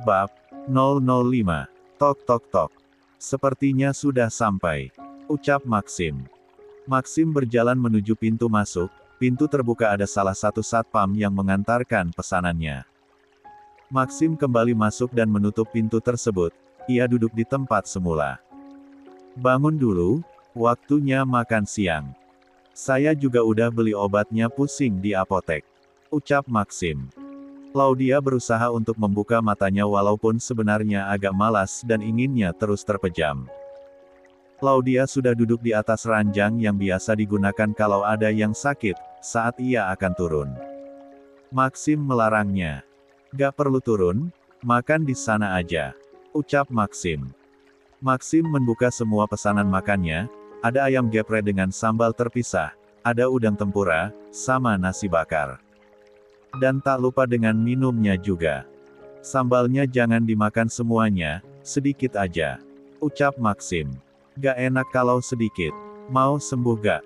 Bab 005. Tok tok tok. Sepertinya sudah sampai, ucap Maxim. Maxim berjalan menuju pintu masuk. Pintu terbuka, ada salah satu satpam yang mengantarkan pesanannya. Maxim kembali masuk dan menutup pintu tersebut. Ia duduk di tempat semula. Bangun dulu, waktunya makan siang. Saya juga udah beli obatnya, pusing di apotek, ucap Maxim. Claudia berusaha untuk membuka matanya walaupun sebenarnya agak malas dan inginnya terus terpejam. Claudia sudah duduk di atas ranjang yang biasa digunakan kalau ada yang sakit, saat ia akan turun. Maxim melarangnya. Gak perlu turun, makan di sana aja, ucap Maxim. Maxim membuka semua pesanan makannya, ada ayam geprek dengan sambal terpisah, ada udang tempura, sama nasi bakar. Dan tak lupa dengan minumnya juga. Sambalnya jangan dimakan semuanya, sedikit aja, ucap Maxim. Gak enak kalau sedikit. Mau sembuh gak?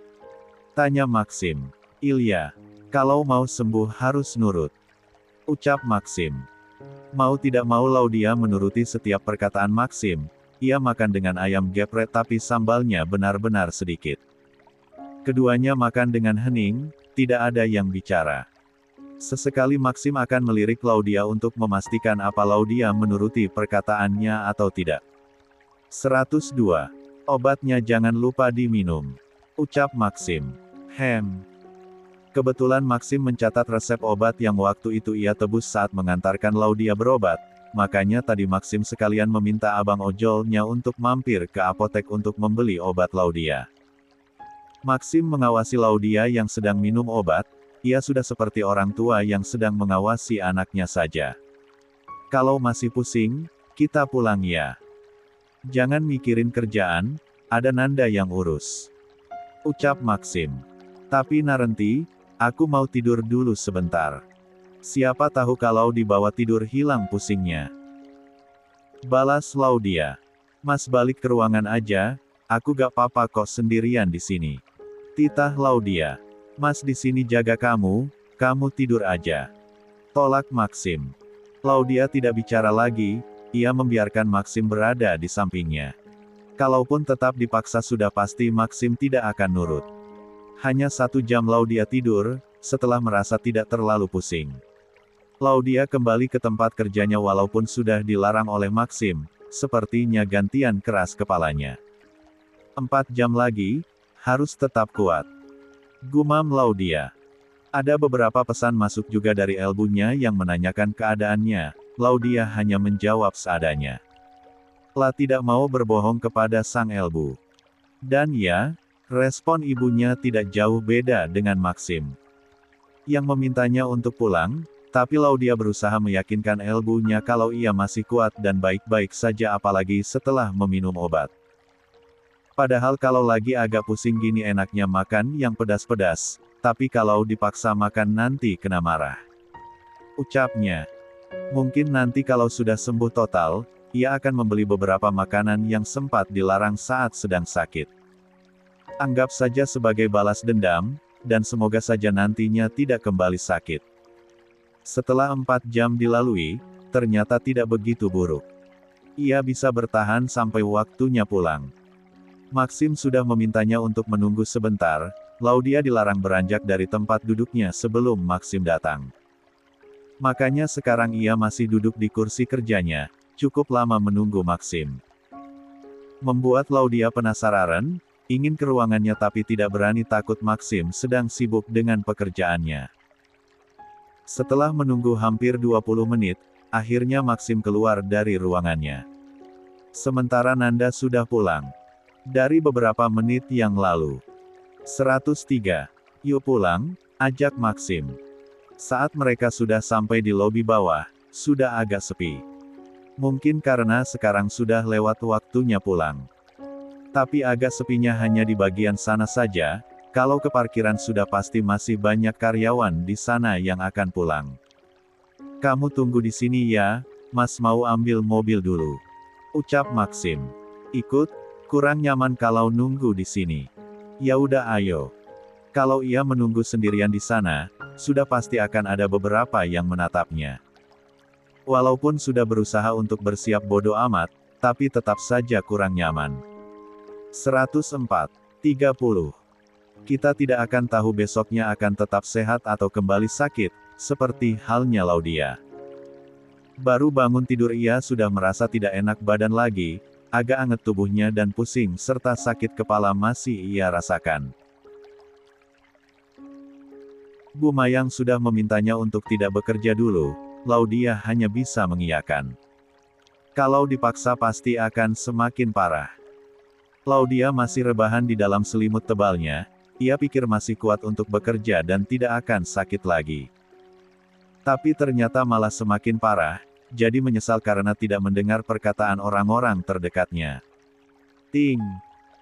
Tanya Maxim. Ilya. Kalau mau sembuh harus nurut, ucap Maxim. Mau tidak mau Claudia menuruti setiap perkataan Maxim. Ia makan dengan ayam geprek tapi sambalnya benar-benar sedikit. Keduanya makan dengan hening, tidak ada yang bicara. Sesekali Maxim akan melirik Claudia untuk memastikan apa Claudia menuruti perkataannya atau tidak. 102. Obatnya jangan lupa diminum, ucap Maxim. Kebetulan Maxim mencatat resep obat yang waktu itu ia tebus saat mengantarkan Claudia berobat, makanya tadi Maxim sekalian meminta abang ojolnya untuk mampir ke apotek untuk membeli obat Claudia. Maxim mengawasi Claudia yang sedang minum obat. Ia sudah seperti orang tua yang sedang mengawasi anaknya saja. Kalau masih pusing, kita pulang ya. Jangan mikirin kerjaan, ada Nanda yang urus, ucap Maxim. Tapi Narenti, aku mau tidur dulu sebentar. Siapa tahu kalau dibawa tidur hilang pusingnya, balas Claudia. Mas balik ke ruangan aja, aku gak apa-apa kok sendirian di sini. Titah Claudia. Mas di sini jaga kamu, kamu tidur aja, tolak Maxim. Claudia tidak bicara lagi, ia membiarkan Maxim berada di sampingnya. Kalaupun tetap dipaksa sudah pasti Maxim tidak akan nurut. Hanya 1 jam Claudia tidur, setelah merasa tidak terlalu pusing. Claudia kembali ke tempat kerjanya walaupun sudah dilarang oleh Maxim, sepertinya gantian keras kepalanya. 4 jam lagi, harus tetap kuat, gumam Claudia. Ada beberapa pesan masuk juga dari elbunya yang menanyakan keadaannya. Claudia hanya menjawab seadanya. Lah tidak mau berbohong kepada sang elbu. Dan ya, respon ibunya tidak jauh beda dengan Maxim yang memintanya untuk pulang, tapi Claudia berusaha meyakinkan elbunya kalau ia masih kuat dan baik-baik saja apalagi setelah meminum obat. Padahal kalau lagi agak pusing gini enaknya makan yang pedas-pedas, tapi kalau dipaksa makan nanti kena marah, ucapnya. Mungkin nanti kalau sudah sembuh total, ia akan membeli beberapa makanan yang sempat dilarang saat sedang sakit. Anggap saja sebagai balas dendam, dan semoga saja nantinya tidak kembali sakit. Setelah 4 jam dilalui, ternyata tidak begitu buruk. Ia bisa bertahan sampai waktunya pulang. Maxim sudah memintanya untuk menunggu sebentar. Claudia dilarang beranjak dari tempat duduknya sebelum Maxim datang. Makanya sekarang ia masih duduk di kursi kerjanya, cukup lama menunggu Maxim. Membuat Claudia penasaran, ingin ke ruangannya tapi tidak berani takut Maxim sedang sibuk dengan pekerjaannya. Setelah menunggu hampir 20 menit, akhirnya Maxim keluar dari ruangannya. Sementara Nanda sudah pulang dari beberapa menit yang lalu. 103. Yuk pulang, ajak Maxim. Saat mereka sudah sampai di lobi bawah, sudah agak sepi. Mungkin karena sekarang sudah lewat waktunya pulang. Tapi agak sepinya hanya di bagian sana saja, kalau ke parkiran sudah pasti masih banyak karyawan di sana yang akan pulang. Kamu tunggu di sini ya, Mas mau ambil mobil dulu, ucap Maxim. Ikut? Kurang nyaman kalau nunggu di sini. Ya udah ayo. Kalau ia menunggu sendirian di sana, sudah pasti akan ada beberapa yang menatapnya. Walaupun sudah berusaha untuk bersiap bodoh amat, tapi tetap saja kurang nyaman. 104. 30. Kita tidak akan tahu besoknya akan tetap sehat atau kembali sakit, seperti halnya Laudia. Baru bangun tidur ia sudah merasa tidak enak badan lagi, agak anget tubuhnya dan pusing serta sakit kepala masih ia rasakan. Bu Mayang sudah memintanya untuk tidak bekerja dulu, Laudia hanya bisa mengiyakan. Kalau dipaksa pasti akan semakin parah. Laudia masih rebahan di dalam selimut tebalnya, ia pikir masih kuat untuk bekerja dan tidak akan sakit lagi. Tapi ternyata malah semakin parah, jadi menyesal karena tidak mendengar perkataan orang-orang terdekatnya. Ting!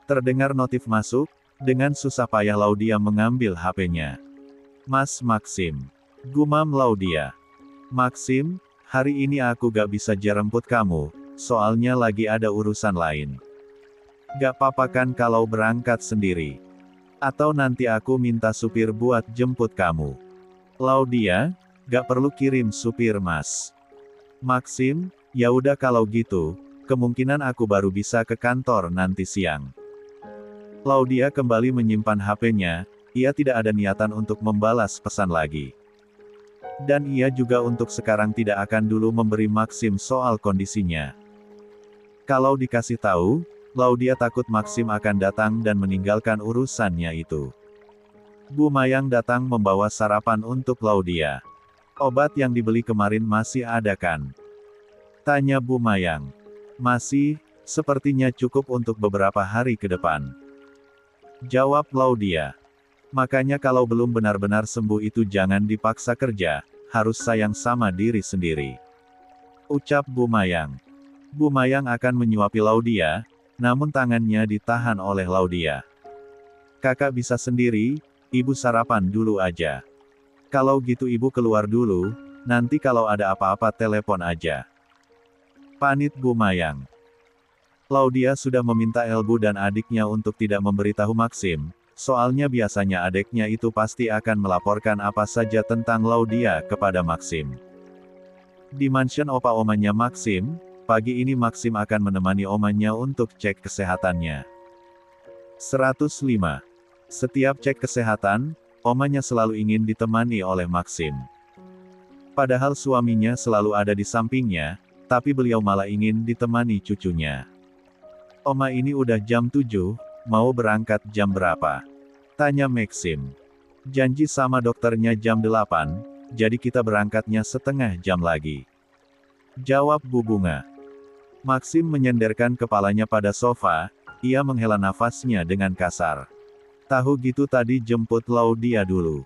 Terdengar notif masuk, dengan susah payah Laudia mengambil HP-nya. Mas Maxim. Gumam Laudia. Maxim, hari ini aku gak bisa jemput kamu, soalnya lagi ada urusan lain. Gak apa-apa kan kalau berangkat sendiri? Atau nanti aku minta supir buat jemput kamu? Laudia, gak perlu kirim supir mas. Maxim, ya udah kalau gitu, kemungkinan aku baru bisa ke kantor nanti siang. Laudia kembali menyimpan HP-nya, ia tidak ada niatan untuk membalas pesan lagi. Dan ia juga untuk sekarang tidak akan dulu memberi Maxim soal kondisinya. Kalau dikasih tahu, Laudia takut Maxim akan datang dan meninggalkan urusannya itu. Bu Mayang datang membawa sarapan untuk Laudia. Obat yang dibeli kemarin masih ada kan? Tanya Bu Mayang. Masih, sepertinya cukup untuk beberapa hari ke depan. Jawab Laudia. Makanya kalau belum benar-benar sembuh itu jangan dipaksa kerja, harus sayang sama diri sendiri. Ucap Bu Mayang. Bu Mayang akan menyuapi Laudia, namun tangannya ditahan oleh Laudia. Kakak bisa sendiri, ibu sarapan dulu aja. Kalau gitu ibu keluar dulu, nanti kalau ada apa-apa telepon aja. Panit Bu Mayang. Laudia sudah meminta Elbu dan adiknya untuk tidak memberitahu Maxim. Soalnya biasanya adiknya itu pasti akan melaporkan apa saja tentang Laudia kepada Maxim. Di mansion opa-omanya Maxim, pagi ini Maxim akan menemani omanya untuk cek kesehatannya. 105. Setiap cek kesehatan, omanya selalu ingin ditemani oleh Maxim. Padahal suaminya selalu ada di sampingnya, tapi beliau malah ingin ditemani cucunya. Oma ini udah jam 7, mau berangkat jam berapa? Tanya Maxim. Janji sama dokternya jam 8, jadi kita berangkatnya setengah jam lagi. Jawab Bu Bunga. Maxim menyenderkan kepalanya pada sofa, ia menghela nafasnya dengan kasar. Tahu gitu tadi jemput Laudia dulu.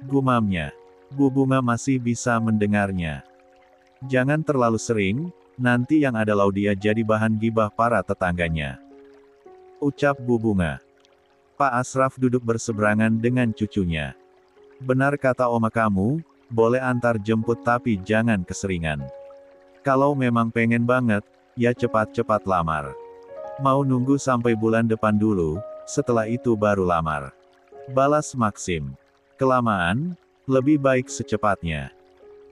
Gumamnya. Bu Bunga masih bisa mendengarnya. Jangan terlalu sering, nanti yang ada Laudia jadi bahan gibah para tetangganya. Ucap Bu Bunga. Pak Asraf duduk berseberangan dengan cucunya. Benar kata oma kamu, boleh antar jemput tapi jangan keseringan. Kalau memang pengen banget, ya cepat-cepat lamar. Mau nunggu sampai bulan depan dulu, setelah itu baru lamar. Balas Maxim. Kelamaan, lebih baik secepatnya.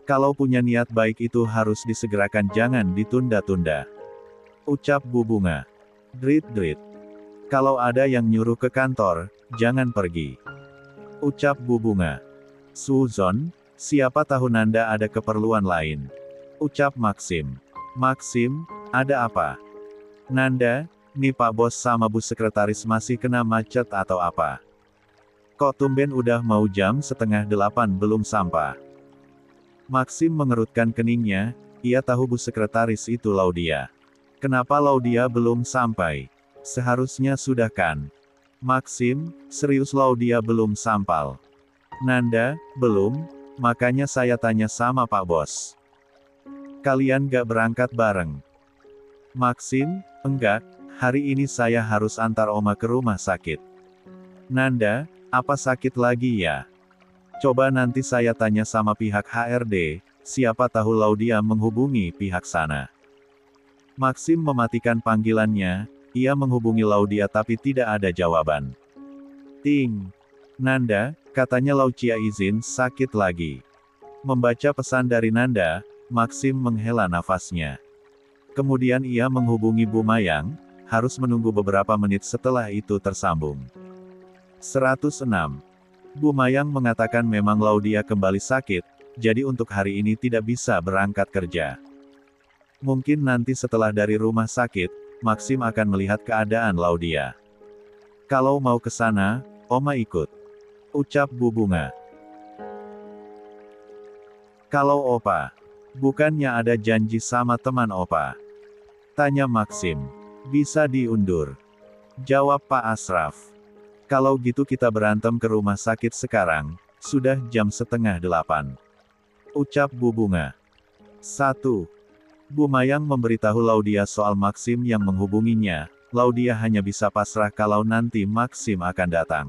Kalau punya niat baik itu harus disegerakan jangan ditunda-tunda. Ucap Bu Bunga. Drit-drit. Kalau ada yang nyuruh ke kantor, jangan pergi. Ucap Bu Bunga. Suzon, siapa tahu Nanda ada keperluan lain. Ucap Maxim. Maxim, ada apa? Nanda, nih Pak Bos sama Bu Sekretaris masih kena macet atau apa? Kok tumben udah mau jam 7:30 belum sampai? Maxim mengerutkan keningnya, ia tahu Bu Sekretaris itu Laudia. Kenapa Laudia belum sampai? Seharusnya sudah kan? Maxim, serius Laudia belum sampal? Nanda, belum, makanya saya tanya sama Pak Bos. Kalian gak berangkat bareng? Maxim, enggak, hari ini saya harus antar Oma ke rumah sakit. Nanda, apa sakit lagi ya? Coba nanti saya tanya sama pihak HRD, siapa tahu Laudia menghubungi pihak sana. Maxim mematikan panggilannya, ia menghubungi Laudia tapi tidak ada jawaban. Ting. Nanda, katanya Laucia izin sakit lagi. Membaca pesan dari Nanda, Maxim menghela nafasnya. Kemudian ia menghubungi Bu Mayang, harus menunggu beberapa menit setelah itu tersambung. 106. Bu Mayang mengatakan memang Laudia kembali sakit, jadi untuk hari ini tidak bisa berangkat kerja. Mungkin nanti setelah dari rumah sakit, Maxim akan melihat keadaan Laudia. Kalau mau ke sana, Oma ikut, ucap Bu Bunga. Kalau Opa, bukannya ada janji sama teman Opa? Tanya Maxim. Bisa diundur, jawab Pak Asraf. Kalau gitu kita berantem ke rumah sakit sekarang, sudah jam 7:30. Ucap Bu Bunga. 1. Bu Mayang memberitahu Laudia soal Maxim yang menghubunginya. Laudia hanya bisa pasrah kalau nanti Maxim akan datang.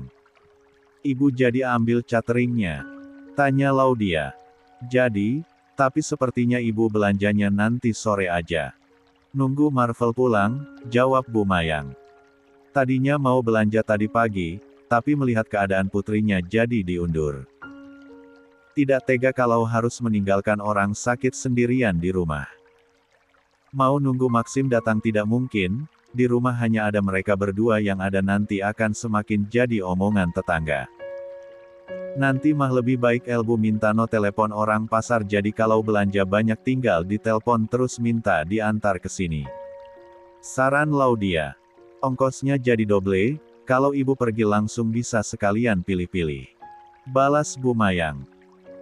Ibu jadi ambil cateringnya? Tanya Laudia. Jadi, tapi sepertinya ibu belanjanya nanti sore aja. Nunggu Marvel pulang, jawab Bu Mayang. Tadinya mau belanja tadi pagi, tapi melihat keadaan putrinya jadi diundur. Tidak tega kalau harus meninggalkan orang sakit sendirian di rumah. Mau nunggu Maxim datang tidak mungkin, di rumah hanya ada mereka berdua yang ada nanti akan semakin jadi omongan tetangga. Nanti mah lebih baik Elbu minta no telepon orang pasar jadi kalau belanja banyak tinggal ditelepon terus minta diantar ke sini. Saran Laudia. Ongkosnya jadi doble, kalau ibu pergi langsung bisa sekalian pilih-pilih. Balas Bu Mayang.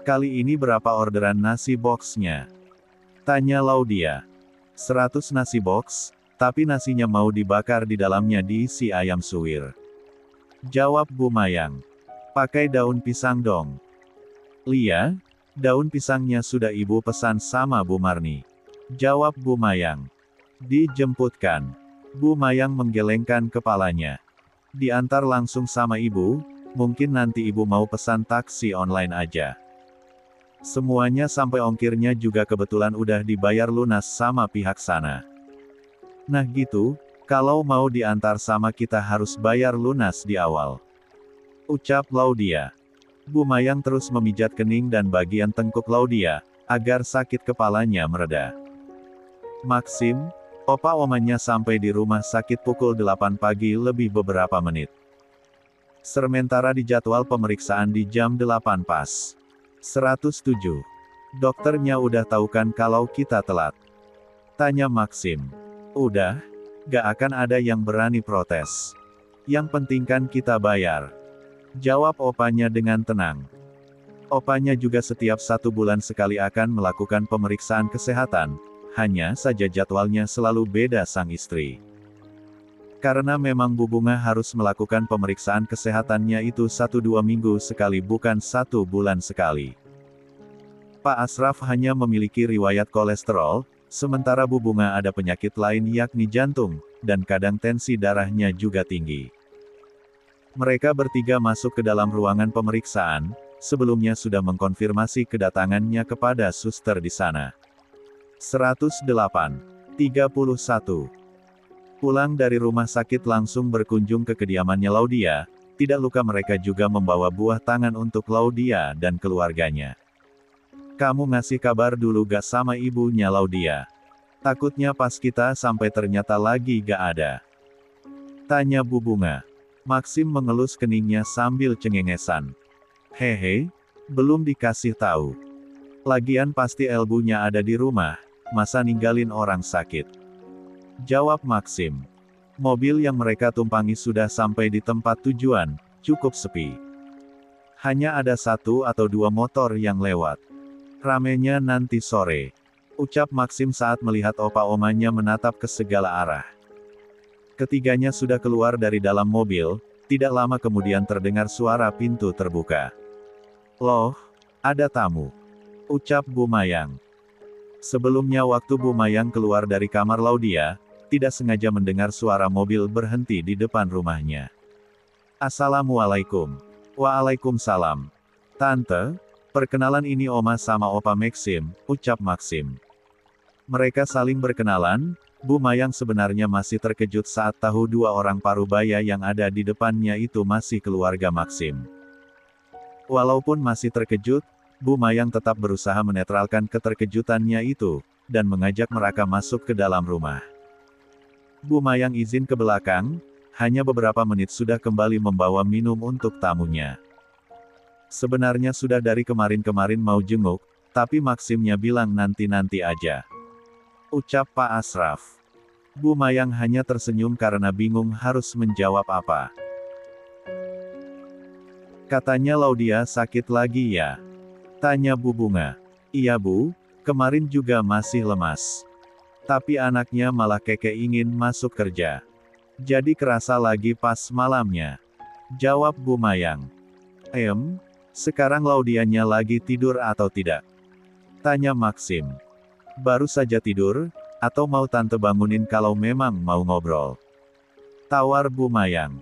Kali ini berapa orderan nasi boxnya? Tanya Laudia. 100 nasi box, tapi nasinya mau dibakar di dalamnya diisi ayam suwir. Jawab Bu Mayang. Pakai daun pisang dong. Lia, daun pisangnya sudah ibu pesan sama Bu Marni. Jawab Bu Mayang. Dijemputkan. Bu Mayang menggelengkan kepalanya. Diantar langsung sama ibu, mungkin nanti ibu mau pesan taksi online aja. Semuanya sampai ongkirnya juga kebetulan udah dibayar lunas sama pihak sana. Nah gitu, kalau mau diantar sama kita harus bayar lunas di awal. Ucap Laudia. Bu Mayang terus memijat kening dan bagian tengkuk Laudia, agar sakit kepalanya mereda. Maxim, opa omanya sampai di rumah sakit pukul 8 pagi lebih beberapa menit. Sementara di jadwal pemeriksaan di jam 8 pas. 107. Dokternya udah tahu kan kalau kita telat? Tanya Maxim. Udah, gak akan ada yang berani protes. Yang penting kan kita bayar. Jawab opanya dengan tenang. Opanya juga setiap 1 bulan sekali akan melakukan pemeriksaan kesehatan, hanya saja jadwalnya selalu beda sang istri. Karena memang Bu Bunga harus melakukan pemeriksaan kesehatannya itu 1-2 minggu sekali bukan 1 bulan sekali. Pak Asraf hanya memiliki riwayat kolesterol, sementara Bu Bunga ada penyakit lain yakni jantung, dan kadang tensi darahnya juga tinggi. Mereka bertiga masuk ke dalam ruangan pemeriksaan, sebelumnya sudah mengkonfirmasi kedatangannya kepada suster di sana. 108. 31. Pulang dari rumah sakit langsung berkunjung ke kediamannya Laudia, tidak luka mereka juga membawa buah tangan untuk Laudia dan keluarganya. Kamu ngasih kabar dulu gak sama ibunya Laudia? Takutnya pas kita sampai ternyata lagi gak ada. Tanya Bu Bunga. Maxim mengelus keningnya sambil cengengesan. Hehe, belum dikasih tahu. Lagian pasti Elbunya ada di rumah, masa ninggalin orang sakit. Jawab Maxim. Mobil yang mereka tumpangi sudah sampai di tempat tujuan, cukup sepi. Hanya ada 1 atau 2 motor yang lewat. Ramenya nanti sore. Ucap Maxim saat melihat opa-omanya menatap ke segala arah. Ketiganya sudah keluar dari dalam mobil, tidak lama kemudian terdengar suara pintu terbuka. Loh, ada tamu. Ucap Bu Mayang. Sebelumnya waktu Bu Mayang keluar dari kamar Laudia, tidak sengaja mendengar suara mobil berhenti di depan rumahnya. Assalamualaikum. Waalaikumsalam. Tante, perkenalan ini Oma sama Opa Maxim, ucap Maxim. Mereka saling berkenalan. Bu Mayang sebenarnya masih terkejut saat tahu 2 orang parubaya yang ada di depannya itu masih keluarga Maxim. Walaupun masih terkejut, Bu Mayang tetap berusaha menetralkan keterkejutannya itu, dan mengajak mereka masuk ke dalam rumah. Bu Mayang izin ke belakang, hanya beberapa menit sudah kembali membawa minum untuk tamunya. Sebenarnya sudah dari kemarin-kemarin mau jenguk, tapi Maksimnya bilang nanti-nanti aja. Ucap Pak Asraf. Bu Mayang hanya tersenyum karena bingung harus menjawab apa. Katanya Laudia sakit lagi ya? Tanya Bu Bunga. Iya Bu, kemarin juga masih lemas. Tapi anaknya malah keke ingin masuk kerja. Jadi kerasa lagi pas malamnya. Jawab Bu Mayang. Sekarang Laudianya lagi tidur atau tidak? Tanya Maksim. Baru saja tidur, atau mau tante bangunin kalau memang mau ngobrol? Tawar Bu Mayang.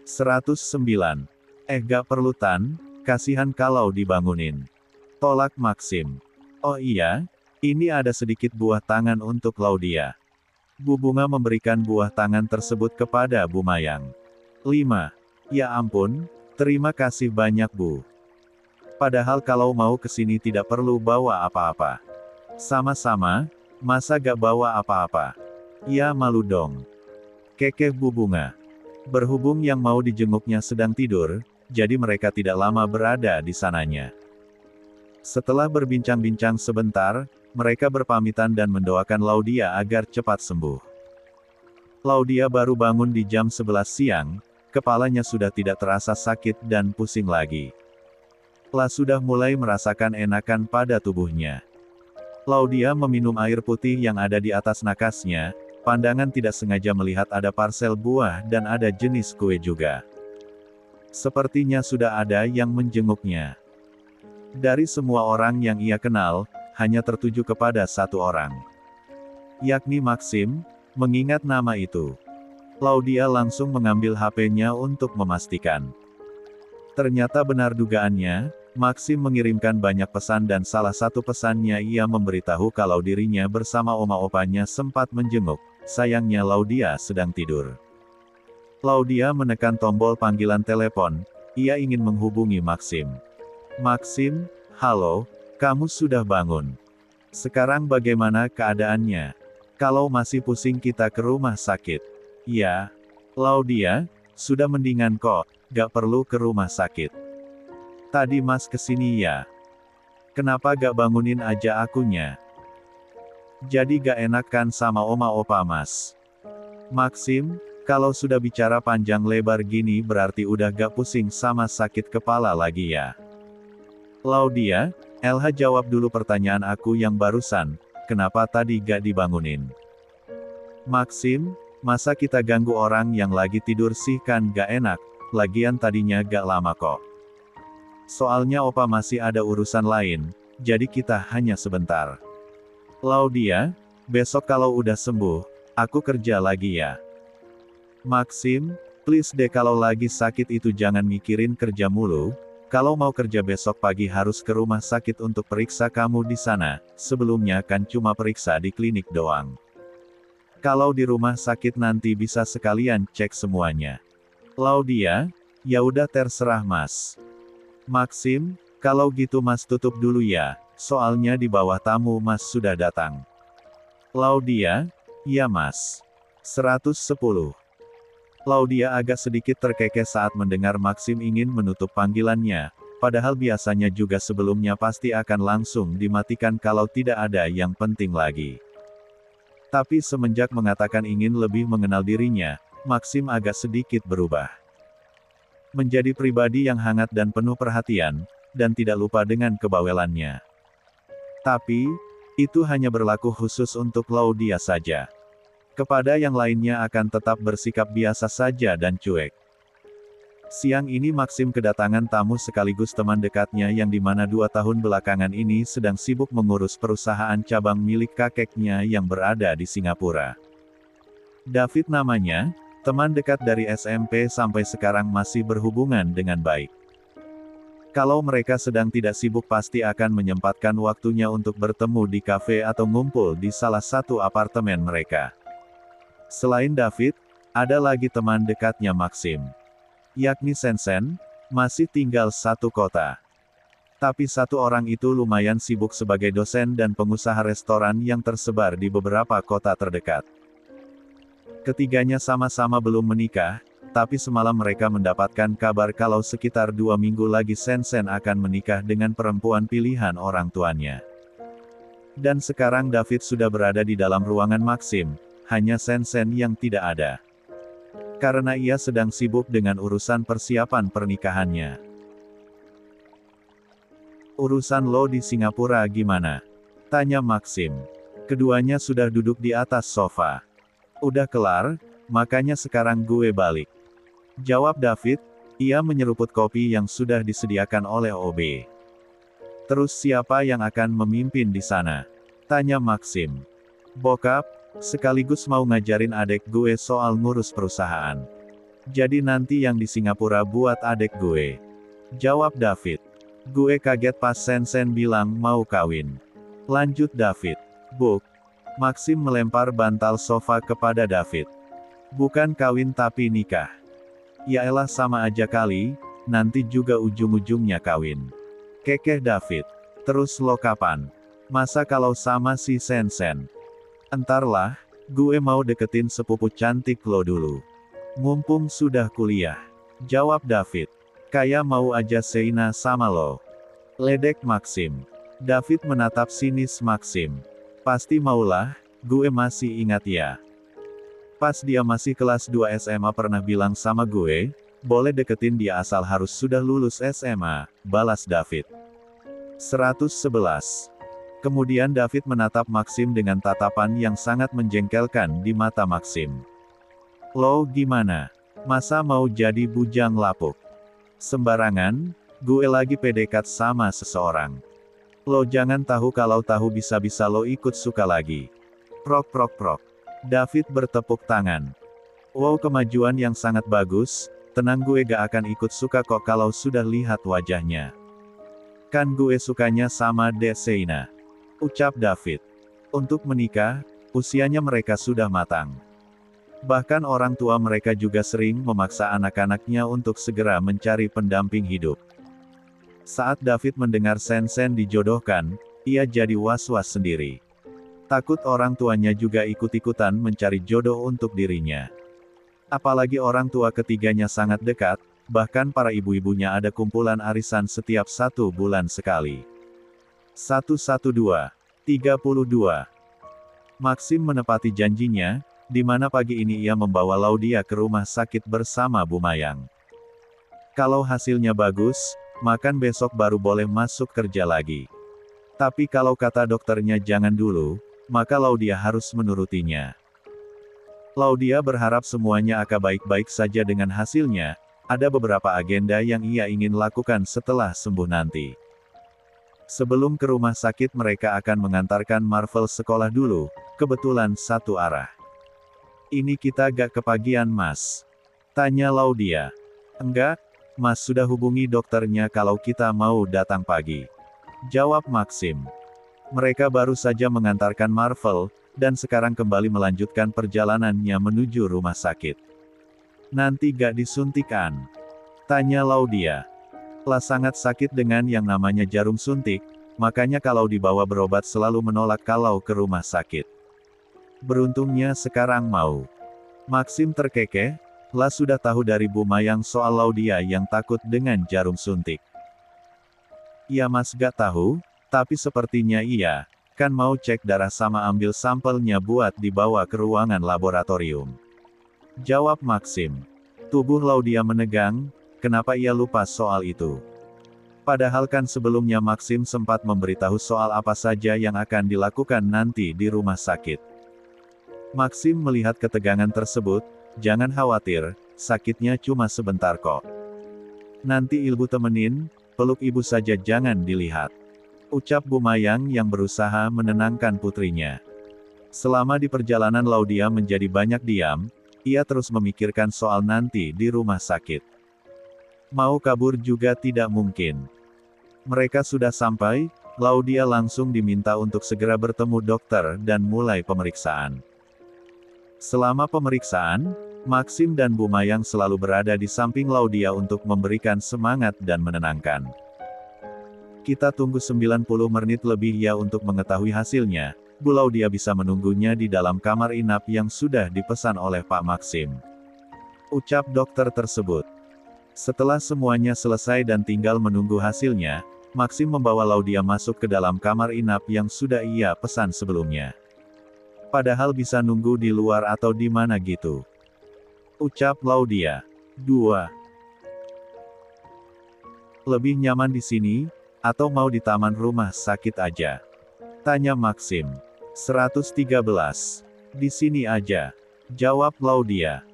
109. Gak perlu Tan, kasihan kalau dibangunin. Tolak Maksim. Oh iya, ini ada sedikit buah tangan untuk Laudia. Bu Bunga memberikan buah tangan tersebut kepada Bu Mayang. 5. Ya ampun, terima kasih banyak Bu. Padahal kalau mau kesini tidak perlu bawa apa-apa. Sama-sama, masa gak bawa apa-apa? Ya malu dong. Kekeh Bu Bunga. Berhubung yang mau dijenguknya sedang tidur, jadi mereka tidak lama berada di sananya. Setelah berbincang-bincang sebentar, mereka berpamitan dan mendoakan Laudia agar cepat sembuh. Laudia baru bangun di jam 11 siang, kepalanya sudah tidak terasa sakit dan pusing lagi. Sudah mulai merasakan enakan pada tubuhnya. Laudia meminum air putih yang ada di atas nakasnya, pandangan tidak sengaja melihat ada parsel buah dan ada jenis kue juga. Sepertinya sudah ada yang menjenguknya. Dari semua orang yang ia kenal, hanya tertuju kepada satu orang. Yakni Maksim, mengingat nama itu. Laudia langsung mengambil HP-nya untuk memastikan. Ternyata benar dugaannya, Maksim mengirimkan banyak pesan dan salah satu pesannya ia memberitahu kalau dirinya bersama oma-opanya sempat menjenguk, sayangnya Laudia sedang tidur. Laudia menekan tombol panggilan telepon, ia ingin menghubungi Maksim. Maksim, halo, kamu sudah bangun. Sekarang bagaimana keadaannya? Kalau masih pusing kita ke rumah sakit. Ya, Laudia, sudah mendingan kok, gak perlu ke rumah sakit. Tadi Mas kesini ya. Kenapa gak bangunin aja akunya? Jadi gak enak kan sama oma opa Mas? Maksim, kalau sudah bicara panjang lebar gini berarti udah gak pusing sama sakit kepala lagi ya. Laudia, LH jawab dulu pertanyaan aku yang barusan, kenapa tadi gak dibangunin? Maksim, masa kita ganggu orang yang lagi tidur sih kan gak enak, lagian tadinya gak lama kok. Soalnya opa masih ada urusan lain, jadi kita hanya sebentar. Laudia, besok kalau udah sembuh, aku kerja lagi ya. Maksim, please deh kalau lagi sakit itu jangan mikirin kerja mulu. Kalau mau kerja besok pagi harus ke rumah sakit untuk periksa kamu di sana, sebelumnya kan cuma periksa di klinik doang. Kalau di rumah sakit nanti bisa sekalian cek semuanya. Laudia, ya udah terserah Mas. Maksim, kalau gitu Mas tutup dulu ya, soalnya di bawah tamu Mas sudah datang. Laudia, ya Mas. 110. Laudia agak sedikit terkekeh saat mendengar Maksim ingin menutup panggilannya, padahal biasanya juga sebelumnya pasti akan langsung dimatikan kalau tidak ada yang penting lagi. Tapi semenjak mengatakan ingin lebih mengenal dirinya, Maksim agak sedikit berubah. Menjadi pribadi yang hangat dan penuh perhatian, dan tidak lupa dengan kebawelannya. Tapi, itu hanya berlaku khusus untuk Laudia saja. Kepada yang lainnya akan tetap bersikap biasa saja dan cuek. Siang ini Maksim kedatangan tamu sekaligus teman dekatnya yang dimana 2 tahun belakangan ini sedang sibuk mengurus perusahaan cabang milik kakeknya yang berada di Singapura. David namanya, teman dekat dari SMP sampai sekarang masih berhubungan dengan baik. Kalau mereka sedang tidak sibuk pasti akan menyempatkan waktunya untuk bertemu di kafe atau ngumpul di salah satu apartemen mereka. Selain David, ada lagi teman dekatnya Maksim. Yakni Sensen, masih tinggal satu kota. Tapi satu orang itu lumayan sibuk sebagai dosen dan pengusaha restoran yang tersebar di beberapa kota terdekat. Ketiganya sama-sama belum menikah, tapi semalam mereka mendapatkan kabar kalau sekitar 2 minggu lagi Sensen akan menikah dengan perempuan pilihan orang tuanya. Dan sekarang David sudah berada di dalam ruangan Maxim, hanya Sensen yang tidak ada. Karena ia sedang sibuk dengan urusan persiapan pernikahannya. "Urusan lo di Singapura gimana?" tanya Maxim. Keduanya sudah duduk di atas sofa. "Udah kelar, makanya sekarang gue balik," jawab David. Ia menyeruput kopi yang sudah disediakan oleh OB. "Terus siapa yang akan memimpin di sana?" tanya Maxim. "Bokap, sekaligus mau ngajarin adek gue soal ngurus perusahaan. Jadi nanti yang di Singapura buat adek gue," jawab David. "Gue kaget pas Sensen bilang mau kawin," lanjut David. "Buk." Maxim melempar bantal sofa kepada David. "Bukan kawin tapi nikah." "Yaelah sama aja kali, nanti juga ujung-ujungnya kawin," kekeh David. "Terus lo kapan? Masa kalau sama si Sensen?" "Entarlah, gue mau deketin sepupu cantik lo dulu. Mumpung sudah kuliah," jawab David. "Kayak mau aja Seina sama lo," ledek Maxim. David menatap sinis Maxim. "Pasti maulah, gue masih ingat ya. Pas dia masih kelas 2 SMA pernah bilang sama gue, boleh deketin dia asal harus sudah lulus SMA, balas David. 111. Kemudian David menatap Maxim dengan tatapan yang sangat menjengkelkan di mata Maxim. "Lo gimana? Masa mau jadi bujang lapuk? Sembarangan, gue lagi PDKT sama seseorang. Lo jangan tahu kalau tahu bisa-bisa lo ikut suka lagi." Prok prok prok. David bertepuk tangan. "Wow, kemajuan yang sangat bagus, tenang gue gak akan ikut suka kok kalau sudah lihat wajahnya. Kan gue sukanya sama Dek Seina," ucap David. Untuk menikah, usianya mereka sudah matang. Bahkan orang tua mereka juga sering memaksa anak-anaknya untuk segera mencari pendamping hidup. Saat David mendengar Sensen dijodohkan, ia jadi was-was sendiri. Takut orang tuanya juga ikut-ikutan mencari jodoh untuk dirinya. Apalagi orang tua ketiganya sangat dekat, bahkan para ibu-ibunya ada kumpulan arisan setiap 1 bulan sekali. 112. 32. Maxim menepati janjinya, di mana pagi ini ia membawa Laudia ke rumah sakit bersama Bu Mayang. Kalau hasilnya bagus, makan besok baru boleh masuk kerja lagi. Tapi kalau kata dokternya jangan dulu, maka Laudia harus menurutinya. Laudia berharap semuanya akan baik-baik saja dengan hasilnya. Ada beberapa agenda yang ia ingin lakukan setelah sembuh nanti. Sebelum ke rumah sakit mereka akan mengantarkan Marvel sekolah dulu, kebetulan satu arah. "Ini kita gak kepagian Mas?" tanya Laudia. "Enggak, Mas sudah hubungi dokternya kalau kita mau datang pagi," jawab Maxim. Mereka baru saja mengantarkan Marvel, dan sekarang kembali melanjutkan perjalanannya menuju rumah sakit. "Nanti gak disuntikan?" tanya Laudia. "Lah sangat sakit dengan yang namanya jarum suntik, makanya kalau dibawa berobat selalu menolak kalau ke rumah sakit. Beruntungnya sekarang mau." Maxim terkekeh, lah sudah tahu dari Bu Mayang soal Laudia yang takut dengan jarum suntik. "Ya Mas gak tahu, tapi sepertinya iya, kan mau cek darah sama ambil sampelnya buat dibawa ke ruangan laboratorium," jawab Maxim. Tubuh Laudia menegang, kenapa ia lupa soal itu? Padahal kan sebelumnya Maxim sempat memberitahu soal apa saja yang akan dilakukan nanti di rumah sakit. Maxim melihat ketegangan tersebut, "Jangan khawatir, sakitnya cuma sebentar kok. Nanti ibu temenin, peluk ibu saja jangan dilihat," ucap Bu Mayang yang berusaha menenangkan putrinya. Selama di perjalanan Laudia menjadi banyak diam, ia terus memikirkan soal nanti di rumah sakit. Mau kabur juga tidak mungkin. Mereka sudah sampai, Laudia langsung diminta untuk segera bertemu dokter dan mulai pemeriksaan. Selama pemeriksaan, Maxim dan Bu Mayang selalu berada di samping Laudia untuk memberikan semangat dan menenangkan. Kita tunggu 90 menit lebih ya untuk mengetahui hasilnya. Bu Laudia bisa menunggunya di dalam kamar inap yang sudah dipesan oleh Pak Maxim. Ucap dokter tersebut. Setelah semuanya selesai dan tinggal menunggu hasilnya, Maxim membawa Laudia masuk ke dalam kamar inap yang sudah ia pesan sebelumnya. Padahal bisa nunggu di luar atau di mana gitu. Ucap Laudia. 2. Lebih nyaman di sini, atau mau di taman rumah sakit aja? Tanya Maxim. 113. Di sini aja. Jawab Laudia.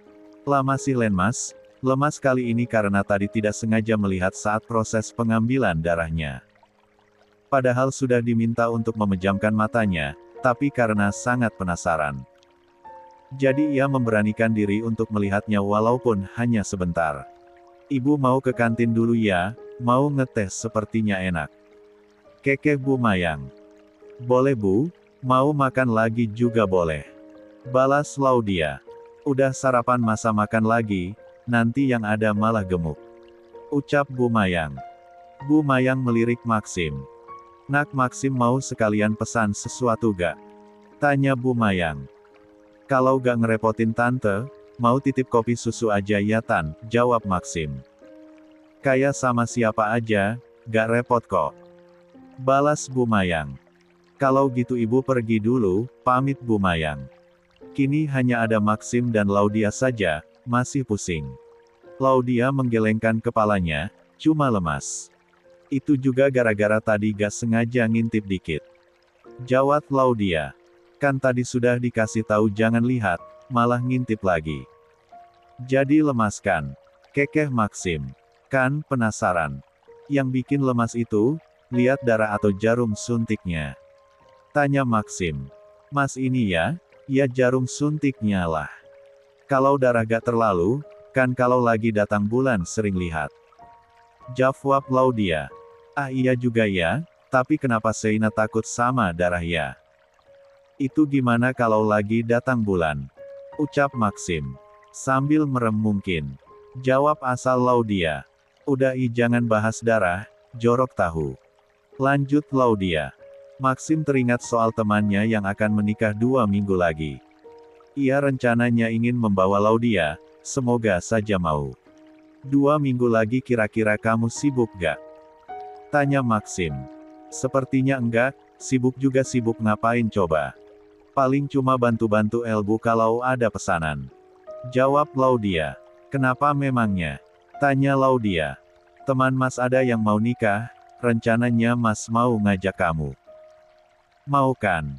Lama sih Len Mas. Lemas kali ini karena tadi tidak sengaja melihat saat proses pengambilan darahnya. Padahal sudah diminta untuk memejamkan matanya, tapi karena sangat penasaran. Jadi ia memberanikan diri untuk melihatnya walaupun hanya sebentar. Ibu mau ke kantin dulu ya, mau ngetes sepertinya enak. Kekeh Bu Mayang. Boleh Bu, mau makan lagi juga boleh. Balas Laudia. Udah sarapan masa makan lagi, nanti yang ada malah gemuk. Ucap Bu Mayang. Bu Mayang melirik Maxim. Nak Maxim mau sekalian pesan sesuatu gak? Tanya Bu Mayang. Kalau gak ngerepotin tante, mau titip kopi susu aja ya Tan, jawab Maxim. Kayak sama siapa aja, gak repot kok. Balas Bu Mayang. Kalau gitu ibu pergi dulu, pamit Bu Mayang. Kini hanya ada Maxim dan Laudia saja, masih pusing. Laudia menggelengkan kepalanya, cuma lemas. Itu juga gara-gara tadi gak sengaja ngintip dikit. Jawab Laudia. Kan tadi sudah dikasih tahu jangan lihat, malah ngintip lagi. Jadi lemas kan? Kekeh Maxim. Kan penasaran. Yang bikin lemas itu, lihat darah atau jarum suntiknya. Tanya Maxim. Mas ini ya? Ya jarum suntiknya lah. Kalau darah gak terlalu, kan kalau lagi datang bulan sering lihat. Jawab Laudia. Ah iya juga ya, tapi kenapa Seina takut sama darah ya? Itu gimana kalau lagi datang bulan? Ucap Maxim. Sambil merem mungkin. Jawab asal Laudia. Udah jangan bahas darah, jorok tahu. Lanjut Laudia. Maxim teringat soal temannya yang akan menikah 2 minggu lagi. Ia rencananya ingin membawa Laudia, semoga saja mau. 2 minggu lagi kira-kira kamu sibuk gak? Tanya Maxim. Sepertinya enggak, sibuk juga sibuk ngapain coba? Paling cuma bantu-bantu Elbu kalau ada pesanan. Jawab Laudia. Kenapa memangnya? Tanya Laudia. Teman Mas ada yang mau nikah, rencananya Mas mau ngajak kamu. Mau kan?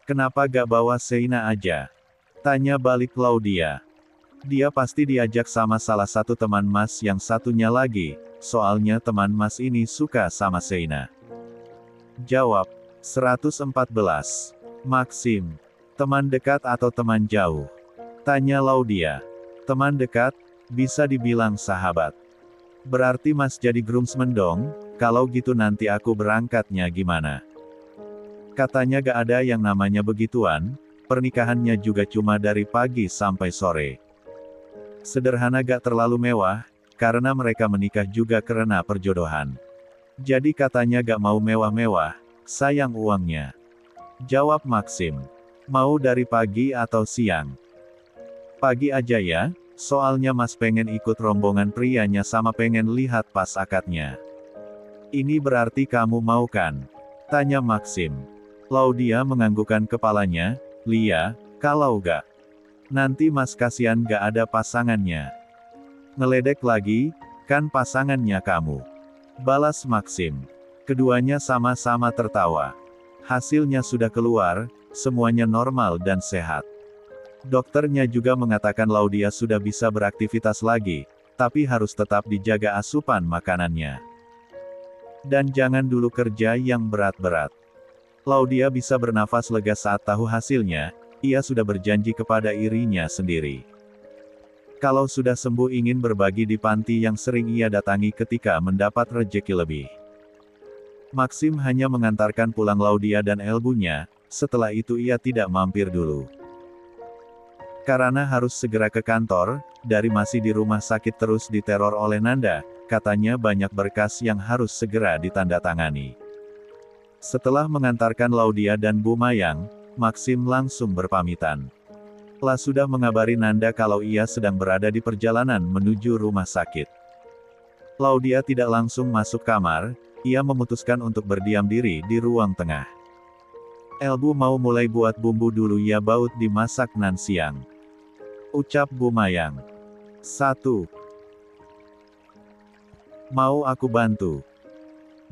Kenapa gak bawa Seina aja? Tanya balik Laudia. Dia pasti diajak sama salah satu teman Mas yang satunya lagi, soalnya teman Mas ini suka sama Seina. Jawab. 114. Maxim. Teman dekat atau teman jauh? Tanya Laudia. Teman dekat, bisa dibilang sahabat. Berarti Mas jadi groomsman dong, kalau gitu nanti aku berangkatnya gimana? Katanya gak ada yang namanya begituan, pernikahannya juga cuma dari pagi sampai sore. Sederhana gak terlalu mewah, karena mereka menikah juga karena perjodohan. Jadi katanya gak mau mewah-mewah, sayang uangnya. Jawab Maxim. Mau dari pagi atau siang? Pagi aja ya, soalnya Mas pengen ikut rombongan prianya sama pengen lihat pas akadnya. Ini berarti kamu mau kan? Tanya Maxim. Laudia menganggukkan kepalanya, Lia, kalau gak, nanti Mas kasihan gak ada pasangannya. Ngeledek lagi, kan pasangannya kamu. Balas Maxim. Keduanya sama-sama tertawa. Hasilnya sudah keluar, semuanya normal dan sehat. Dokternya juga mengatakan Laudia sudah bisa beraktivitas lagi, tapi harus tetap dijaga asupan makanannya. Dan jangan dulu kerja yang berat-berat. Laudia bisa bernafas lega saat tahu hasilnya, ia sudah berjanji kepada irinya sendiri. Kalau sudah sembuh ingin berbagi di panti yang sering ia datangi ketika mendapat rejeki lebih. Maxim hanya mengantarkan pulang Laudia dan Elbunya, setelah itu ia tidak mampir dulu. Karena harus segera ke kantor, dari masih di rumah sakit terus diteror oleh Nanda, katanya banyak berkas yang harus segera ditandatangani. Setelah mengantarkan Laudia dan Bu Mayang, Maxim langsung berpamitan. La sudah mengabari Nanda kalau ia sedang berada di perjalanan menuju rumah sakit. Laudia tidak langsung masuk kamar, ia memutuskan untuk berdiam diri di ruang tengah. Elbu mau mulai buat bumbu dulu ya baut dimasak nan siang. Ucap Bu Mayang. 1. Mau aku bantu?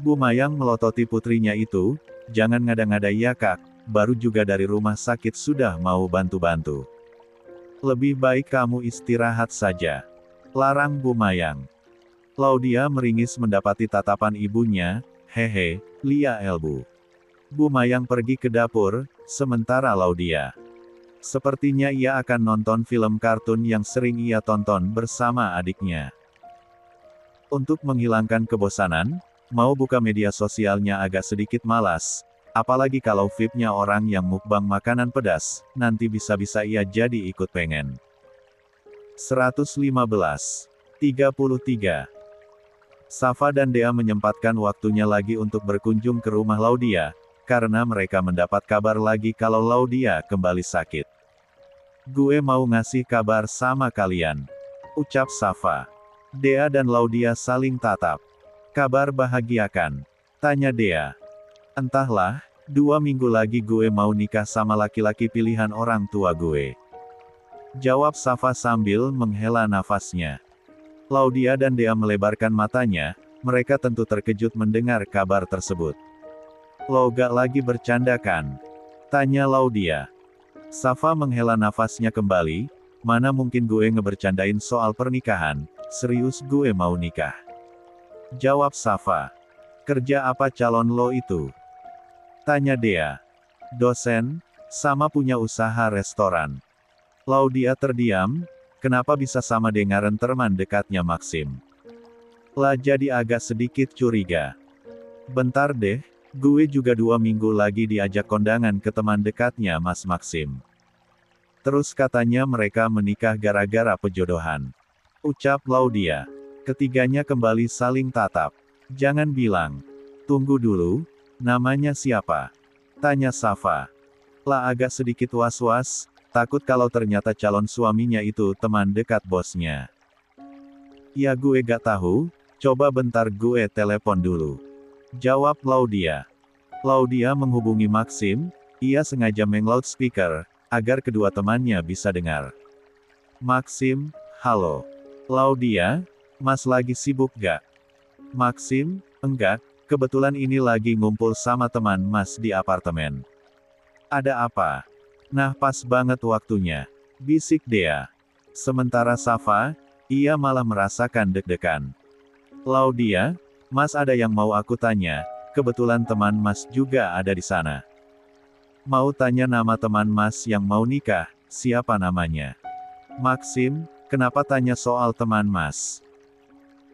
Bu Mayang melototi putrinya itu, jangan ngada-ngada ya kak, baru juga dari rumah sakit sudah mau bantu-bantu. Lebih baik kamu istirahat saja. Larang Bu Mayang. Laudia meringis mendapati tatapan ibunya, hehe, Lia Elbu. Bu Mayang pergi ke dapur, sementara Laudia. Sepertinya ia akan nonton film kartun yang sering ia tonton bersama adiknya. Untuk menghilangkan kebosanan, mau buka media sosialnya agak sedikit malas, apalagi kalau VIP-nya orang yang mukbang makanan pedas, nanti bisa-bisa ia jadi ikut pengen. 115. 33. Safa dan Dea menyempatkan waktunya lagi untuk berkunjung ke rumah Laudia, karena mereka mendapat kabar lagi kalau Laudia kembali sakit. Gue mau ngasih kabar sama kalian. Ucap Safa. Dea dan Laudia saling tatap. Kabar bahagia kan? Tanya Dea. Entahlah, 2 minggu lagi gue mau nikah sama laki-laki pilihan orang tua gue. Jawab Safa sambil menghela nafasnya. Laudia dan Dea melebarkan matanya, mereka tentu terkejut mendengar kabar tersebut. Lo gak lagi bercanda kan? Tanya Laudia. Safa menghela nafasnya kembali, mana mungkin gue ngebercandain soal pernikahan, serius gue mau nikah. Jawab Safa. Kerja apa calon lo itu? Tanya Dea. Dosen, sama punya usaha restoran. Laudia terdiam, kenapa bisa sama dengan teman dekatnya Maxim? Lah jadi agak sedikit curiga. Bentar deh. Gue juga 2 minggu lagi diajak kondangan ke teman dekatnya Mas Maxim. Terus katanya mereka menikah gara-gara pejodohan. Ucap Laudia. Ketiganya kembali saling tatap. Jangan bilang. Tunggu dulu, namanya siapa? Tanya Safa. Lah agak sedikit was-was, takut kalau ternyata calon suaminya itu teman dekat bosnya. Ya gue gak tahu, coba bentar gue telepon dulu. Jawab Laudia. Laudia menghubungi Maxim, ia sengaja meng-loudspeaker, agar kedua temannya bisa dengar. Maxim, halo. Laudia, Mas lagi sibuk gak? Maxim, enggak, kebetulan ini lagi ngumpul sama teman Mas di apartemen. Ada apa? Nah pas banget waktunya. Bisik Dea. Sementara Safa, ia malah merasakan deg-degan. Laudia, Mas ada yang mau aku tanya, kebetulan teman Mas juga ada di sana. Mau tanya nama teman Mas yang mau nikah, siapa namanya? Maxim, kenapa tanya soal teman Mas?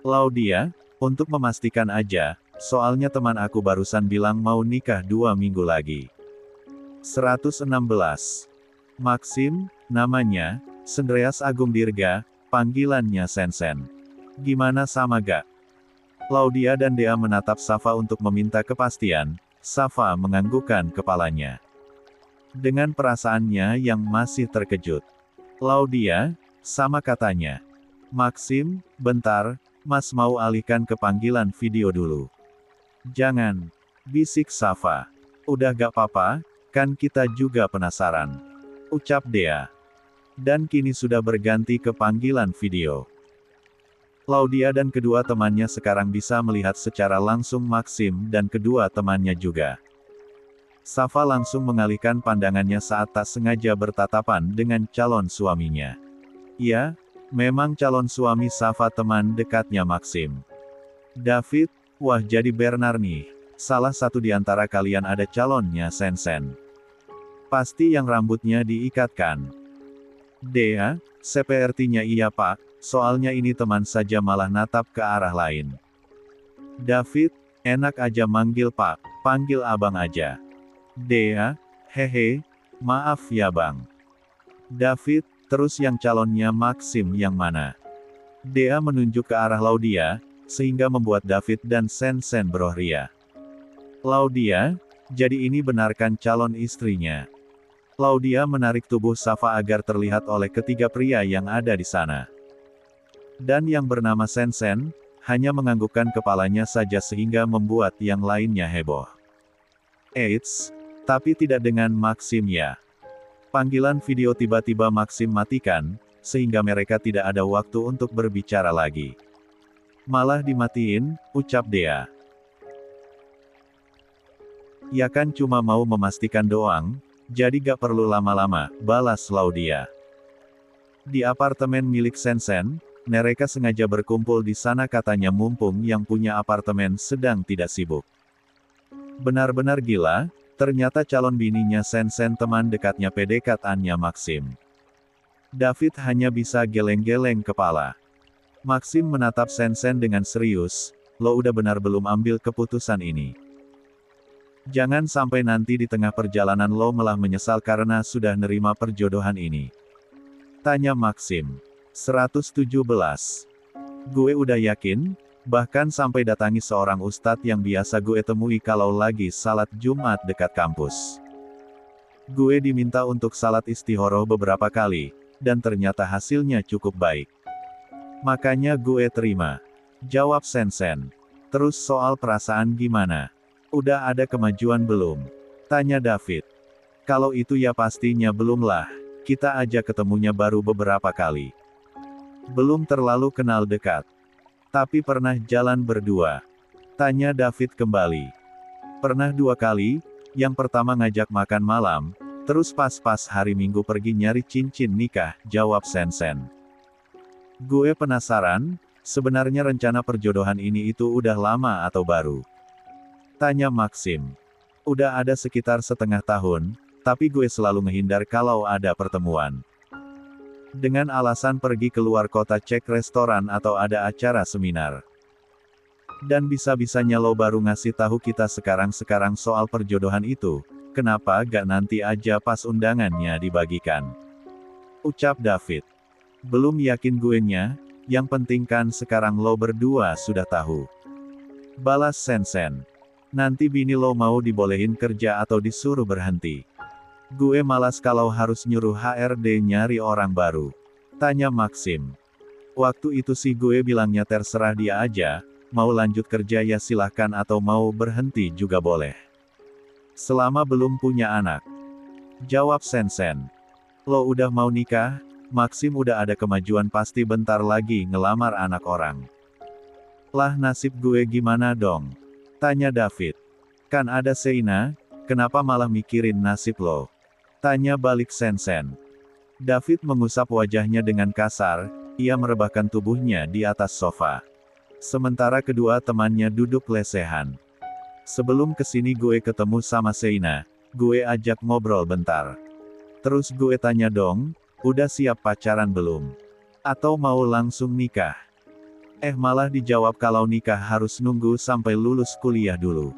Laudia, untuk memastikan aja, soalnya teman aku barusan bilang mau nikah 2 minggu lagi. 116. Maxim, namanya, Sendreas Agung Dirga, panggilannya Sensen. Gimana sama gak? Laudia dan Dea menatap Safa untuk meminta kepastian, Safa menganggukkan kepalanya. Dengan perasaannya yang masih terkejut. Laudia, sama katanya. Maxim, bentar, Mas mau alihkan ke panggilan video dulu. Jangan, bisik Safa. Udah gak apa-apa, kan kita juga penasaran. Ucap Dea. Dan kini sudah berganti ke panggilan video. Laudia dan kedua temannya sekarang bisa melihat secara langsung Maxim dan kedua temannya juga. Safa langsung mengalihkan pandangannya saat tak sengaja bertatapan dengan calon suaminya. Ya, memang calon suami Safa teman dekatnya Maxim. David, wah jadi Bernard nih. Salah satu di antara kalian ada calonnya Sensen. Pasti yang rambutnya diikatkan. Dea, sepertinya iya pak. Soalnya ini teman saja malah natap ke arah lain. David, enak aja manggil pak, panggil abang aja. Dea, hehe, maaf ya bang. David, terus yang calonnya Maxim yang mana? Dea menunjuk ke arah Laudia, sehingga membuat David dan Sen-Sen berohria. Laudia, jadi ini benarkan calon istrinya. Laudia menarik tubuh Safa agar terlihat oleh ketiga pria yang ada di sana. Dan yang bernama Sen-Sen, hanya menganggukkan kepalanya saja sehingga membuat yang lainnya heboh. Eits, tapi tidak dengan Maxim ya. Panggilan video tiba-tiba Maxim matikan, sehingga mereka tidak ada waktu untuk berbicara lagi. Malah dimatiin, ucap Dea. Ya kan cuma mau memastikan doang, jadi gak perlu lama-lama, balas Laudia. Di apartemen milik Sen-Sen, mereka sengaja berkumpul di sana katanya mumpung yang punya apartemen sedang tidak sibuk. Benar-benar gila, ternyata calon bininya Sen-Sen teman dekatnya PDKT-annya Maxim. David hanya bisa geleng-geleng kepala. Maxim menatap Sen-Sen dengan serius, lo udah benar belum ambil keputusan ini? Jangan sampai nanti di tengah perjalanan lo malah menyesal karena sudah nerima perjodohan ini. Tanya Maxim. 117. Gue udah yakin, bahkan sampai datangi seorang ustadz yang biasa gue temui kalau lagi salat Jumat dekat kampus. Gue diminta untuk salat istihoroh beberapa kali, dan ternyata hasilnya cukup baik. Makanya gue terima. Jawab Sen-Sen. Terus soal perasaan gimana? Udah ada kemajuan belum? Tanya David. Kalau itu ya pastinya belum lah, kita aja ketemunya baru beberapa kali. Belum terlalu kenal dekat. Tapi pernah jalan berdua? Tanya David kembali. Pernah 2 kali, yang pertama ngajak makan malam, terus pas-pas hari Minggu pergi nyari cincin nikah, jawab Sen-Sen. Gue penasaran, sebenarnya rencana perjodohan ini itu udah lama atau baru? Tanya Maxim. Udah ada sekitar setengah tahun, tapi gue selalu menghindar kalau ada pertemuan. Dengan alasan pergi keluar kota cek restoran atau ada acara seminar. Dan bisa-bisanya lo baru ngasih tahu kita sekarang-sekarang soal perjodohan itu, kenapa gak nanti aja pas undangannya dibagikan? Ucap David. Belum yakin gue nya, yang penting kan sekarang lo berdua sudah tahu. Balas Sen-Sen. Nanti bini lo mau dibolehin kerja atau disuruh berhenti. Gue malas kalau harus nyuruh HRD nyari orang baru. Tanya Maxim. Waktu itu sih gue bilangnya terserah dia aja, mau lanjut kerja ya silahkan atau mau berhenti juga boleh. Selama belum punya anak. Jawab Sen-Sen. Lo udah mau nikah? Maxim udah ada kemajuan pasti bentar lagi ngelamar anak orang. Lah nasib gue gimana dong? Tanya David. Kan ada Seina, kenapa malah mikirin nasib lo? Tanya balik Sen-Sen. David mengusap wajahnya dengan kasar, ia merebahkan tubuhnya di atas sofa. Sementara kedua temannya duduk lesehan. Sebelum kesini gue ketemu sama Seina, gue ajak ngobrol bentar. Terus gue tanya dong, udah siap pacaran belum? Atau mau langsung nikah? Malah dijawab kalau nikah harus nunggu sampai lulus kuliah dulu.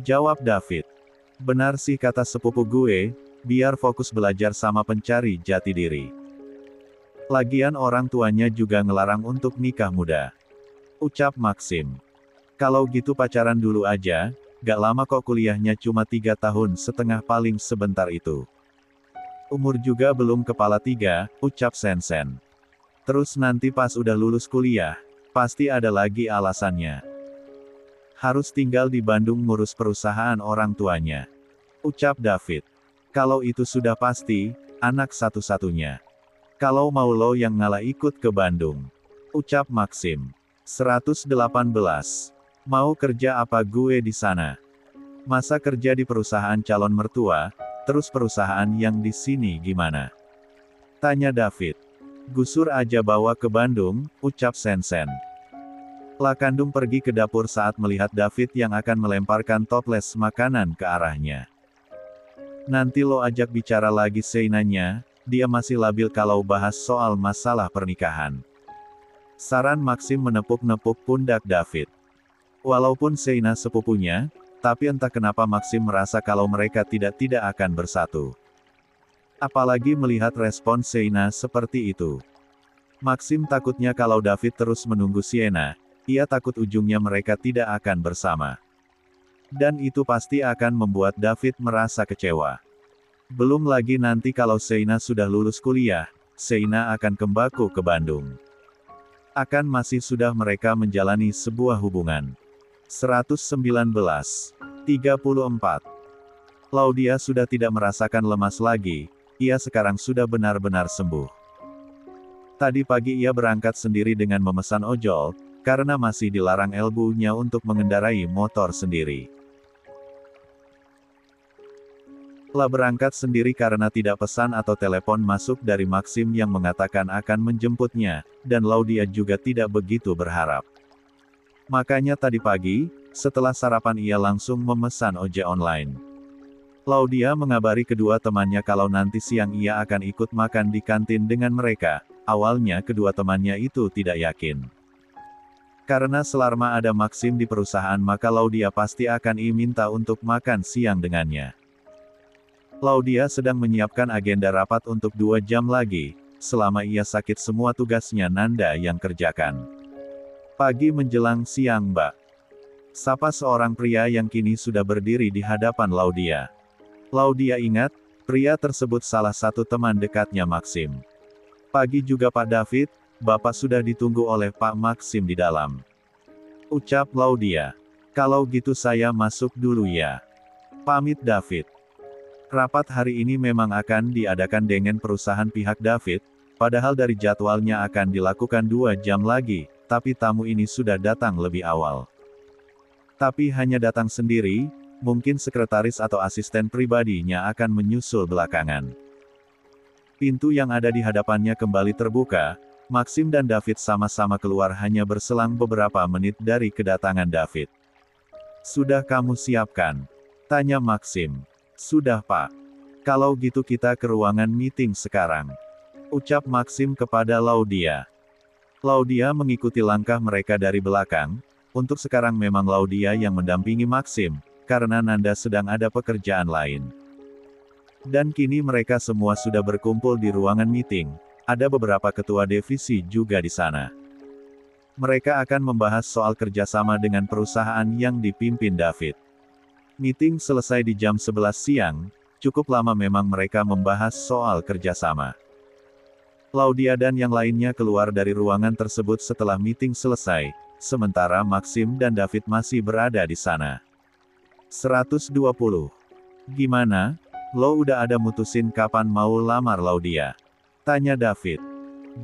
Jawab David. Benar sih kata sepupu gue, biar fokus belajar sama pencari jati diri. Lagian orang tuanya juga ngelarang untuk nikah muda. Ucap Maxim. Kalau gitu pacaran dulu aja, gak lama kok kuliahnya cuma 3 tahun setengah paling sebentar itu. Umur juga belum kepala 3, ucap Sen-Sen. Terus nanti pas udah lulus kuliah, pasti ada lagi alasannya. Harus tinggal di Bandung ngurus perusahaan orang tuanya. Ucap David. Kalau itu sudah pasti, anak satu-satunya. Kalau mau lo yang ngalah ikut ke Bandung. Ucap Maxim. 118. Mau kerja apa gue di sana? Masa kerja di perusahaan calon mertua, terus perusahaan yang di sini gimana? Tanya David. Gusur aja bawa ke Bandung, ucap Sen-Sen. Lakandung pergi ke dapur saat melihat David yang akan melemparkan toples makanan ke arahnya. Nanti lo ajak bicara lagi Seinanya, dia masih labil kalau bahas soal masalah pernikahan. Saran Maxim menepuk-nepuk pundak David. Walaupun Seina sepupunya, tapi entah kenapa Maxim merasa kalau mereka tidak akan bersatu. Apalagi melihat respon Seina seperti itu. Maxim takutnya kalau David terus menunggu Siena, ia takut ujungnya mereka tidak akan bersama. Dan itu pasti akan membuat David merasa kecewa. Belum lagi nanti kalau Sheina sudah lulus kuliah, Sheina akan kembali ke Bandung. Akan masih sudah mereka menjalani sebuah hubungan. 119. 34. Laudia sudah tidak merasakan lemas lagi, ia sekarang sudah benar-benar sembuh. Tadi pagi ia berangkat sendiri dengan memesan ojol, karena masih dilarang ibunya untuk mengendarai motor sendiri. Lah berangkat sendiri karena tidak pesan atau telepon masuk dari Maxim yang mengatakan akan menjemputnya, dan Laudia juga tidak begitu berharap. Makanya tadi pagi, setelah sarapan ia langsung memesan ojek online. Laudia mengabari kedua temannya kalau nanti siang ia akan ikut makan di kantin dengan mereka. Awalnya kedua temannya itu tidak yakin. Karena selama ada Maxim di perusahaan maka Laudia pasti akan minta untuk makan siang dengannya. Laudia sedang menyiapkan agenda rapat untuk 2 jam lagi, selama ia sakit semua tugasnya Nanda yang kerjakan. Pagi menjelang siang Mbak. Sapa seorang pria yang kini sudah berdiri di hadapan Laudia. Laudia ingat, pria tersebut salah satu teman dekatnya Maxim. Pagi juga Pak David, Bapak sudah ditunggu oleh Pak Maxim di dalam. Ucap Laudia. Kalau gitu saya masuk dulu ya. Pamit David. Rapat hari ini memang akan diadakan dengan perusahaan pihak David, padahal dari jadwalnya akan dilakukan 2 jam lagi, tapi tamu ini sudah datang lebih awal. Tapi hanya datang sendiri, mungkin sekretaris atau asisten pribadinya akan menyusul belakangan. Pintu yang ada di hadapannya kembali terbuka, Maxim dan David sama-sama keluar hanya berselang beberapa menit dari kedatangan David. Sudah kamu siapkan? Tanya Maxim. Sudah Pak. Kalau gitu kita ke ruangan meeting sekarang. Ucap Maxim kepada Laudia. Laudia mengikuti langkah mereka dari belakang. Untuk sekarang memang Laudia yang mendampingi Maxim, karena Nanda sedang ada pekerjaan lain. Dan kini mereka semua sudah berkumpul di ruangan meeting. Ada beberapa ketua divisi juga di sana. Mereka akan membahas soal kerjasama dengan perusahaan yang dipimpin David. Meeting selesai di jam 11 siang, cukup lama memang mereka membahas soal kerjasama. Laudia dan yang lainnya keluar dari ruangan tersebut setelah meeting selesai, sementara Maxim dan David masih berada di sana. 120. Gimana? Lo udah ada mutusin kapan mau lamar Laudia? Tanya David.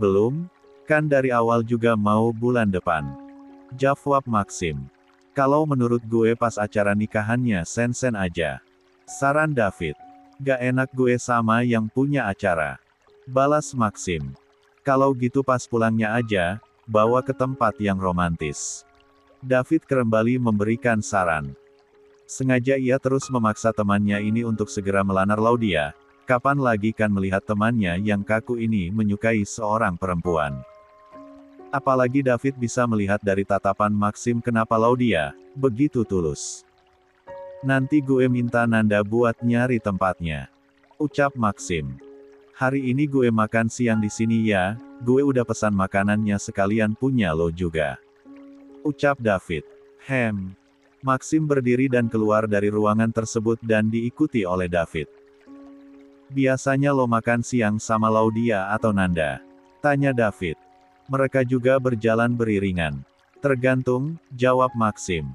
Belum, kan dari awal juga mau bulan depan. Jawab Maxim. Kalau menurut gue pas acara nikahannya sen-sen aja. Saran David. Gak enak gue sama yang punya acara. Balas Maxim. Kalau gitu pas pulangnya aja, bawa ke tempat yang romantis. David kembali memberikan saran. Sengaja ia terus memaksa temannya ini untuk segera melamar Laudia. Kapan lagi kan melihat temannya yang kaku ini menyukai seorang perempuan. Apalagi David bisa melihat dari tatapan Maxim kenapa Laudia begitu tulus. Nanti gue minta Nanda buat nyari tempatnya. Ucap Maxim. Hari ini gue makan siang di sini ya, gue udah pesan makanannya sekalian punya lo juga. Ucap David. Maxim berdiri dan keluar dari ruangan tersebut dan diikuti oleh David. Biasanya lo makan siang sama Laudia atau Nanda? Tanya David. Mereka juga berjalan beriringan. Tergantung, jawab Maxim.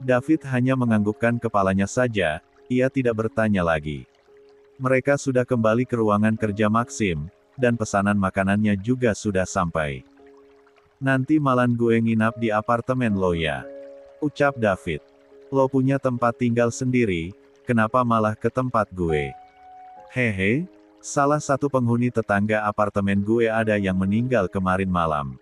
David hanya menganggukkan kepalanya saja, ia tidak bertanya lagi. Mereka sudah kembali ke ruangan kerja Maxim, dan pesanan makanannya juga sudah sampai. Nanti malam gue nginap di apartemen lo ya. Ucap David. Lo punya tempat tinggal sendiri, kenapa malah ke tempat gue? Hehe, salah satu penghuni tetangga apartemen gue ada yang meninggal kemarin malam.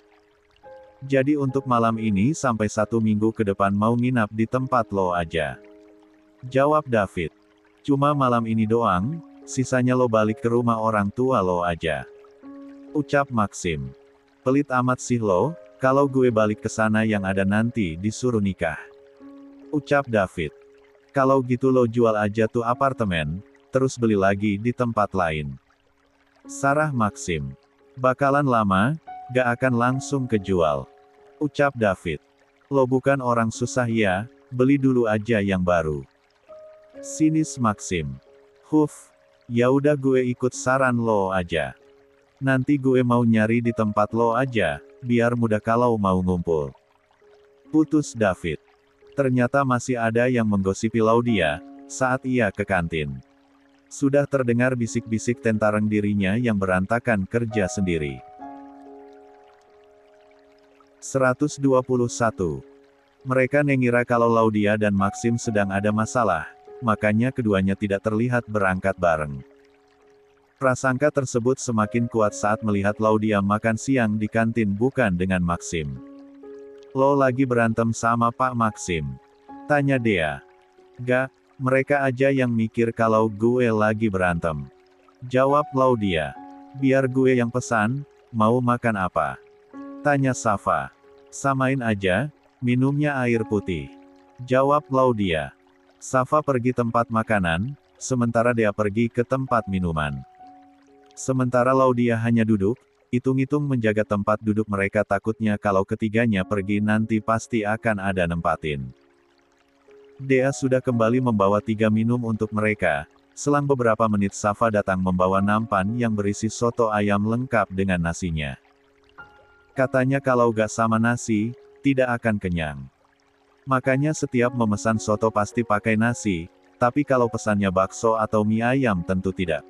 Jadi untuk malam ini sampai 1 minggu ke depan mau nginap di tempat lo aja. Jawab David. Cuma malam ini doang, sisanya lo balik ke rumah orang tua lo aja. Ucap Maxim. Pelit amat sih lo, kalau gue balik ke sana yang ada nanti disuruh nikah. Ucap David. Kalau gitu lo jual aja tuh apartemen, terus beli lagi di tempat lain. Sarah Maxim. Bakalan lama, gak akan langsung kejual. Ucap David. Lo bukan orang susah ya, beli dulu aja yang baru. Sinis Maxim. Huf, ya udah gue ikut saran lo aja. Nanti gue mau nyari di tempat lo aja, biar mudah kalau mau ngumpul. Putus David. Ternyata masih ada yang menggosipi Laudia, saat ia ke kantin. Sudah terdengar bisik-bisik tentang dirinya yang berantakan kerja sendiri. 121. Mereka mengira kalau Laudia dan Maxim sedang ada masalah, makanya keduanya tidak terlihat berangkat bareng. Prasangka tersebut semakin kuat saat melihat Laudia makan siang di kantin bukan dengan Maxim. Lo lagi berantem sama Pak Maxim? Tanya Dea. Gak, mereka aja yang mikir kalau gue lagi berantem. Jawab Laudia. Biar gue yang pesan, mau makan apa? Tanya Safa. Samain aja, minumnya air putih. Jawab Laudia. Safa pergi tempat makanan, sementara Dea pergi ke tempat minuman. Sementara Laudia hanya duduk, hitung-hitung menjaga tempat duduk mereka takutnya kalau ketiganya pergi nanti pasti akan ada nempatin. Dea sudah kembali membawa 3 minum untuk mereka. Selang beberapa menit Safa datang membawa nampan yang berisi soto ayam lengkap dengan nasinya. Katanya kalau gak sama nasi, tidak akan kenyang. Makanya setiap memesan soto pasti pakai nasi, tapi kalau pesannya bakso atau mie ayam tentu tidak.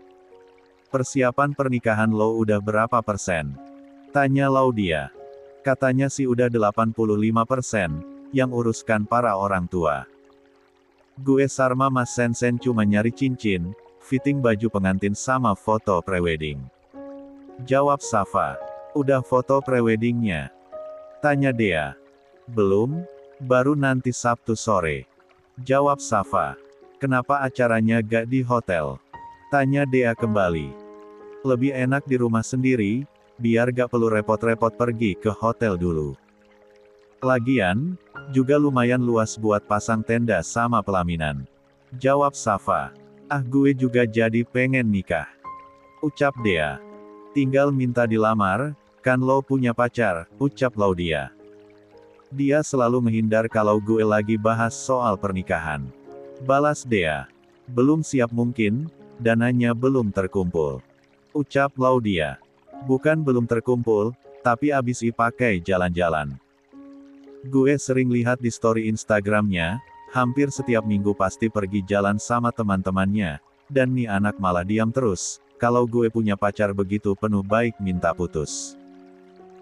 Persiapan pernikahan lo udah berapa persen? Tanya Laudia. Katanya sih udah 85%, yang uruskan para orang tua. Gue sarma Mas Sensen cuma nyari cincin, fitting baju pengantin sama foto prewedding. Jawab Safa. Udah foto preweddingnya? Tanya Dea. Belum, baru nanti Sabtu sore. Jawab Safa. Kenapa acaranya gak di hotel? Tanya Dea kembali. Lebih enak di rumah sendiri, biar gak perlu repot-repot pergi ke hotel dulu. Lagian, juga lumayan luas buat pasang tenda sama pelaminan. Jawab Safa. Ah gue juga jadi pengen nikah. Ucap Dea. Tinggal minta dilamar, kan lo punya pacar, ucap Laudia. Dia selalu menghindar kalau gue lagi bahas soal pernikahan. Balas Dea. Belum siap mungkin, dananya belum terkumpul. Ucap Laudia. Bukan belum terkumpul, tapi abis pakai jalan-jalan. Gue sering lihat di story Instagramnya, hampir setiap minggu pasti pergi jalan sama teman-temannya, dan nih anak malah diam terus, kalau gue punya pacar begitu penuh baik minta putus.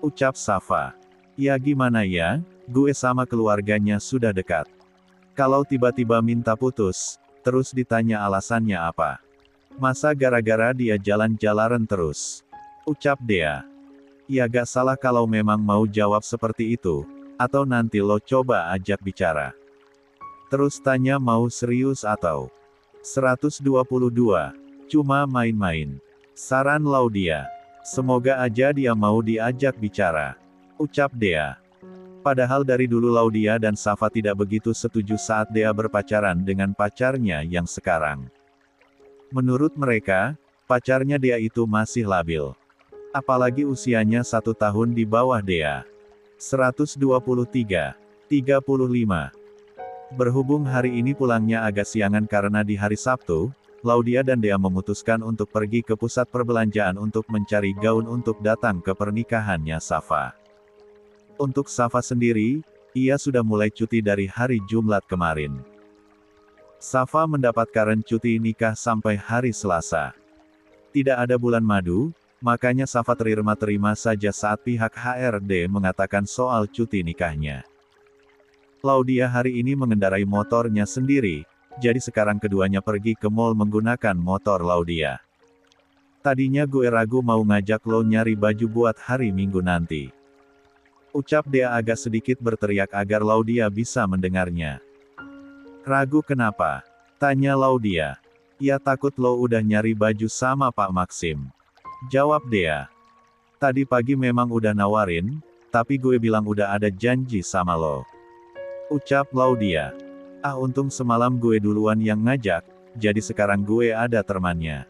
Ucap Safa. Ya gimana ya, gue sama keluarganya sudah dekat. Kalau tiba-tiba minta putus, terus ditanya alasannya apa? Masa gara-gara dia jalan-jalan terus? Ucap Dea. Ya gak salah kalau memang mau jawab seperti itu. Atau nanti lo coba ajak bicara. Terus tanya mau serius atau 122. Cuma main-main. Saran Laudia. Semoga aja dia mau diajak bicara. Ucap Dea. Padahal dari dulu Laudia dan Safa tidak begitu setuju saat Dea berpacaran dengan pacarnya yang sekarang. Menurut mereka, pacarnya Dea itu masih labil. Apalagi usianya 1 tahun di bawah Dea. 123. 35. Berhubung hari ini pulangnya agak siangan karena di hari Sabtu, Laudia dan Dea memutuskan untuk pergi ke pusat perbelanjaan untuk mencari gaun untuk datang ke pernikahannya Safa. Untuk Safa sendiri, ia sudah mulai cuti dari hari Jumat kemarin. Safa mendapatkan cuti nikah sampai hari Selasa. Tidak ada bulan madu, makanya Safa terima saja saat pihak HRD mengatakan soal cuti nikahnya. Laudia hari ini mengendarai motornya sendiri, jadi sekarang keduanya pergi ke mall menggunakan motor Laudia. Tadinya gue ragu mau ngajak lo nyari baju buat hari Minggu nanti. Ucap Dea agak sedikit berteriak agar Laudia bisa mendengarnya. Ragu kenapa? Tanya Laudia. Ya takut lo udah nyari baju sama Pak Maxim. Jawab Dea. Tadi pagi memang udah nawarin, tapi gue bilang udah ada janji sama lo. Ucap Laudia. Ah untung semalam gue duluan yang ngajak, jadi sekarang gue ada temannya.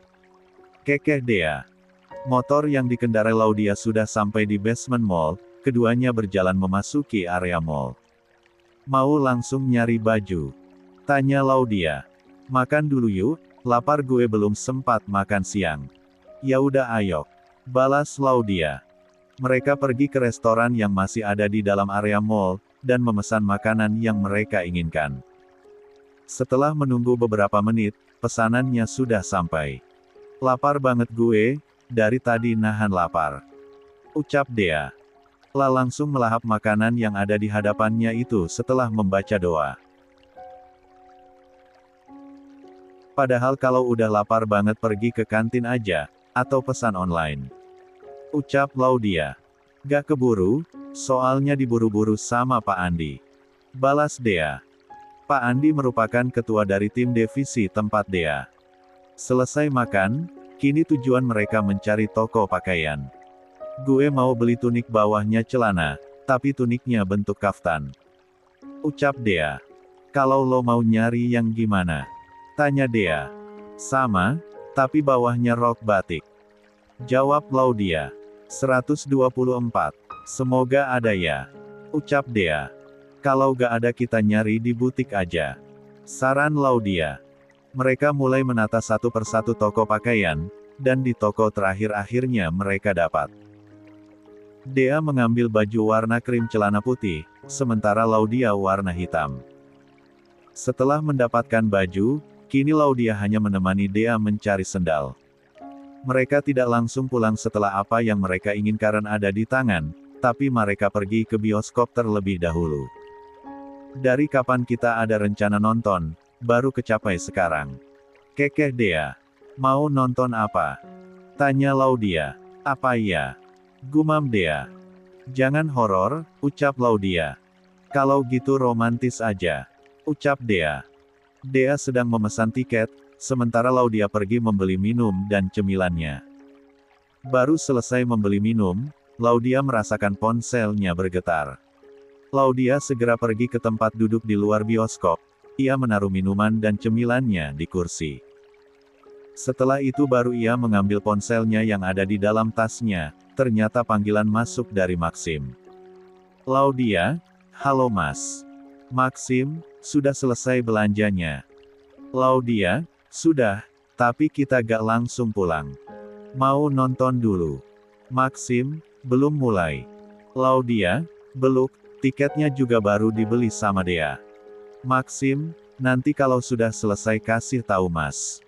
Kekeh Dea. Motor yang dikendarai Laudia sudah sampai di basement mall, keduanya berjalan memasuki area mall. Mau langsung nyari baju? Tanya Laudia. Makan dulu yuk, lapar gue belum sempat makan siang. Ya udah ayo. Balas Laudia. Mereka pergi ke restoran yang masih ada di dalam area mall, dan memesan makanan yang mereka inginkan. Setelah menunggu beberapa menit, pesanannya sudah sampai. Lapar banget gue, dari tadi nahan lapar. Ucap Dea. La langsung melahap makanan yang ada di hadapannya itu setelah membaca doa. Padahal kalau udah lapar banget pergi ke kantin aja, atau pesan online. Ucap Laudia. Gak keburu, soalnya diburu-buru sama Pak Andi. Balas Dea. Pak Andi merupakan ketua dari tim divisi tempat Dea. Selesai makan, kini tujuan mereka mencari toko pakaian. Gue mau beli tunik bawahnya celana, tapi tuniknya bentuk kaftan. Ucap Dea. Kalau lo mau nyari yang gimana? Tanya Dea. Sama, tapi bawahnya rok batik. Jawab Laudia. 124. Semoga ada ya. Ucap Dea. Kalau gak ada kita nyari di butik aja. Saran Laudia. Mereka mulai menata satu persatu toko pakaian, dan di toko terakhir akhirnya mereka dapat. Dea mengambil baju warna krim celana putih, sementara Laudia warna hitam. Setelah mendapatkan baju, kini Laudia hanya menemani Dea mencari sendal. Mereka tidak langsung pulang setelah apa yang mereka inginkan ada di tangan, tapi mereka pergi ke bioskop terlebih dahulu. Dari kapan kita ada rencana nonton, baru kecapai sekarang. Kekeh Dea. Mau nonton apa? Tanya Laudia. Apa ya? Gumam Dea. Jangan horor, ucap Laudia. Kalau gitu romantis aja. Ucap Dea. Dea sedang memesan tiket, sementara Laudia pergi membeli minum dan cemilannya. Baru selesai membeli minum, Laudia merasakan ponselnya bergetar. Laudia segera pergi ke tempat duduk di luar bioskop. Ia menaruh minuman dan cemilannya di kursi. Setelah itu baru ia mengambil ponselnya yang ada di dalam tasnya, ternyata panggilan masuk dari Maxim. Laudia, halo Mas. Maxim, sudah selesai belanjanya. Laudia, sudah, tapi kita gak langsung pulang. Mau nonton dulu. Maxim, belum mulai. Laudia, belum, tiketnya juga baru dibeli sama Dea. Maxim, nanti kalau sudah selesai kasih tahu Mas.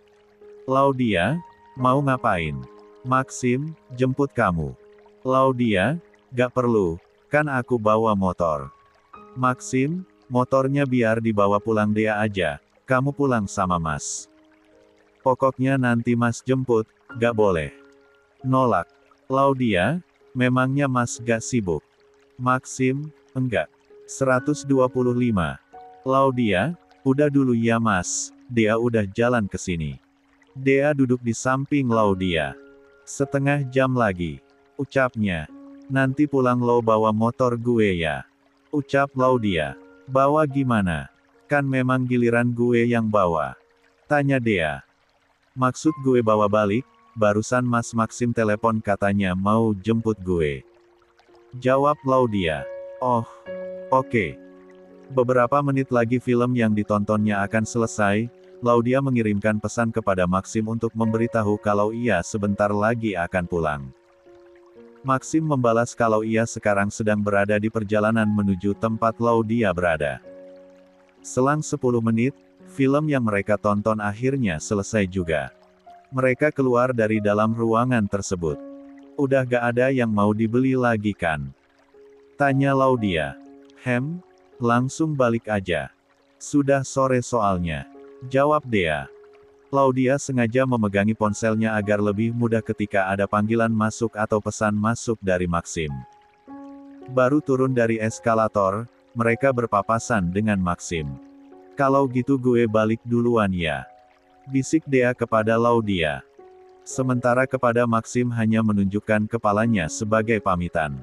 Laudia, mau ngapain? Maxim, jemput kamu. Laudia, gak perlu, kan aku bawa motor. Maxim, motornya biar dibawa pulang Dea aja, kamu pulang sama Mas. Pokoknya nanti Mas jemput, gak boleh nolak. Laudia, memangnya Mas gak sibuk? Maxim, enggak. 125. Laudia, udah dulu ya Mas, Dea udah jalan ke sini. Dea duduk di samping Laudia. Setengah jam lagi. Ucapnya. Nanti pulang lo bawa motor gue ya. Ucap Laudia. Bawa gimana? Kan memang giliran gue yang bawa. Tanya Dea. Maksud gue bawa balik, barusan Mas Maxim telepon katanya mau jemput gue. Jawab Laudia. Oh, oke. Beberapa menit lagi film yang ditontonnya akan selesai. Laudia mengirimkan pesan kepada Maxim untuk memberitahu kalau ia sebentar lagi akan pulang. Maxim membalas kalau ia sekarang sedang berada di perjalanan menuju tempat Laudia berada. Selang 10 menit, film yang mereka tonton akhirnya selesai juga. Mereka keluar dari dalam ruangan tersebut. Udah gak ada yang mau dibeli lagi kan? Tanya Laudia. Langsung balik aja. Sudah sore soalnya. Jawab Dea. Laudia sengaja memegangi ponselnya agar lebih mudah ketika ada panggilan masuk atau pesan masuk dari Maxim. Baru turun dari eskalator, mereka berpapasan dengan Maxim. Kalau gitu gue balik duluan ya. Bisik Dea kepada Laudia. Sementara kepada Maxim hanya menunjukkan kepalanya sebagai pamitan.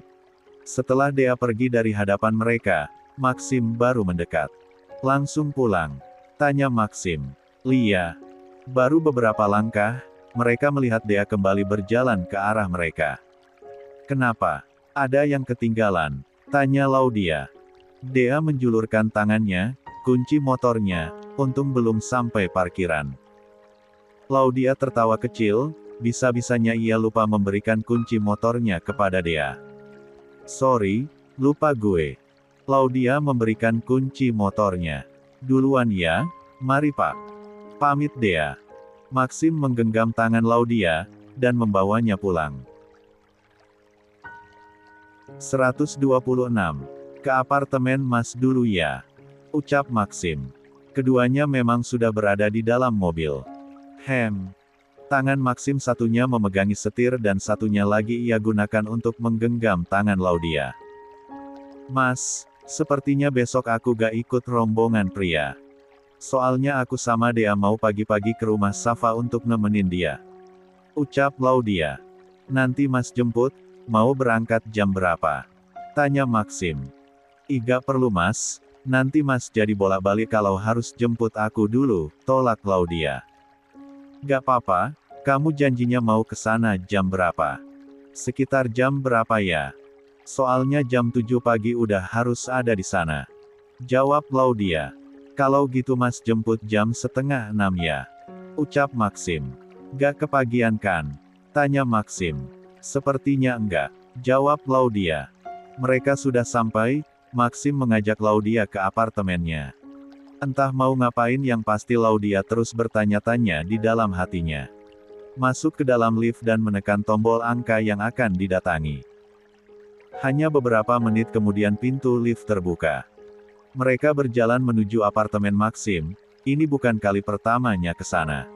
Setelah Dea pergi dari hadapan mereka, Maxim baru mendekat. Langsung pulang? Tanya Maxim. Lia. Baru beberapa langkah, mereka melihat Dea kembali berjalan ke arah mereka. Kenapa? Ada yang ketinggalan? Tanya Laudia. Dea menjulurkan tangannya, kunci motornya, untung belum sampai parkiran. Laudia tertawa kecil, bisa-bisanya ia lupa memberikan kunci motornya kepada Dea. Sorry, lupa gue. Laudia memberikan kunci motornya. Duluan ya, mari Pak. Pamit Dea. Maxim menggenggam tangan Laudia, dan membawanya pulang. 126. Ke apartemen Mas dulu ya. Ucap Maxim. Keduanya memang sudah berada di dalam mobil. Tangan Maxim satunya memegangi setir dan satunya lagi ia gunakan untuk menggenggam tangan Laudia. Mas, sepertinya besok aku gak ikut rombongan pria. Soalnya aku sama Dea mau pagi-pagi ke rumah Safa untuk nemenin dia. Ucap Laudia. Nanti Mas jemput, mau berangkat jam berapa? Tanya Maxim. Gak perlu Mas, nanti Mas jadi bolak-balik kalau harus jemput aku dulu, tolak Laudia. Gak apa-apa, kamu janjinya mau ke sana jam berapa? Sekitar jam berapa ya? Soalnya jam 7 pagi udah harus ada di sana. Jawab Laudia. Kalau gitu Mas jemput jam setengah 6 ya. Ucap Maxim. Gak kepagian kan? Tanya Maxim. Sepertinya enggak. Jawab Laudia. Mereka sudah sampai, Maxim mengajak Laudia ke apartemennya. Entah mau ngapain yang pasti Laudia terus bertanya-tanya di dalam hatinya. Masuk ke dalam lift dan menekan tombol angka yang akan didatangi. Hanya beberapa menit kemudian pintu lift terbuka. Mereka berjalan menuju apartemen Maxim, ini bukan kali pertamanya ke sana.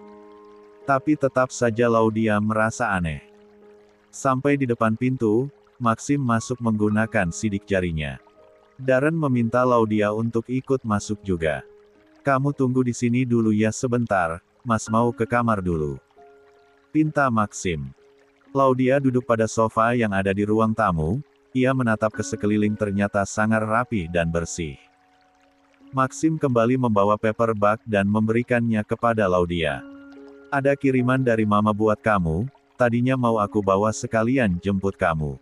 Tapi tetap saja Laudia merasa aneh. Sampai di depan pintu, Maxim masuk menggunakan sidik jarinya. Darren meminta Laudia untuk ikut masuk juga. Kamu tunggu di sini dulu ya sebentar, Mas mau ke kamar dulu. Pinta Maxim. Laudia duduk pada sofa yang ada di ruang tamu, ia menatap ke sekeliling ternyata sangat rapi dan bersih. Maxim kembali membawa paper bag dan memberikannya kepada Laudia. Ada kiriman dari Mama buat kamu, tadinya mau aku bawa sekalian jemput kamu.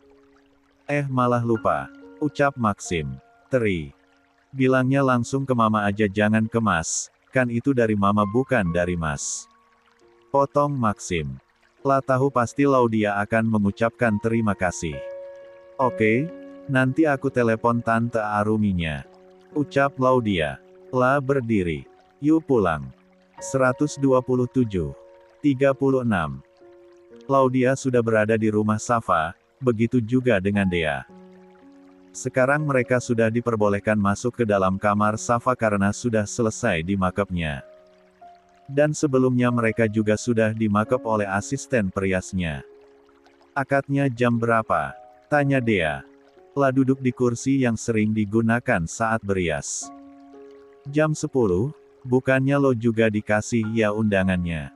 Malah lupa. Ucap Maxim. Teri. Bilangnya langsung ke Mama aja jangan ke Mas, kan itu dari Mama bukan dari Mas. Potong Maxim. Lah tahu pasti Laudia akan mengucapkan terima kasih. Oke, nanti aku telepon Tante Aruminya. Ucap Laudia. Lah berdiri. Yuk pulang. 127. 36. Laudia sudah berada di rumah Safa, begitu juga dengan Dea. Sekarang mereka sudah diperbolehkan masuk ke dalam kamar Safa karena sudah selesai di make-up-nya. Dan sebelumnya mereka juga sudah di make-up oleh asisten periasnya. Akadnya jam berapa? Tanya Dea. Lah duduk di kursi yang sering digunakan saat berias. Jam 10, bukannya lo juga dikasih ya undangannya?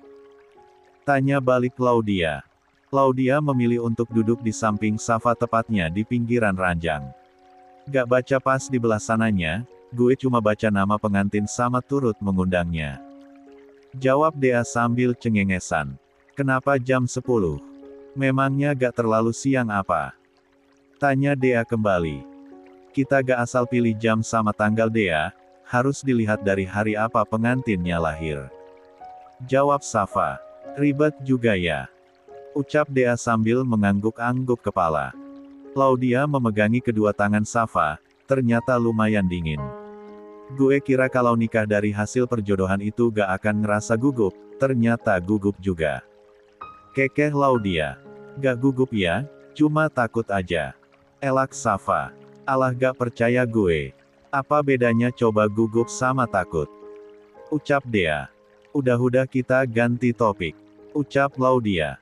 Tanya balik Laudia. Laudia memilih untuk duduk di samping Safa tepatnya di pinggiran ranjang. Gak baca pas di belah sananya, gue cuma baca nama pengantin sama turut mengundangnya. Jawab Dea sambil cengengesan. Kenapa jam 10? Memangnya gak terlalu siang apa? Tanya Dea kembali. Kita gak asal pilih jam sama tanggal Dea, harus dilihat dari hari apa pengantinnya lahir. Jawab Safa. Ribet juga ya. Ucap Dea sambil mengangguk-angguk kepala. Laudia memegangi kedua tangan Safa, ternyata lumayan dingin. Gue kira kalau nikah dari hasil perjodohan itu gak akan ngerasa gugup, ternyata gugup juga. Kekeh Laudia. Gak gugup ya, cuma takut aja. Elak Safa. Alah gak percaya gue. Apa bedanya coba gugup sama takut? Ucap Dea. Udah kita ganti topik. Ucap Laudia.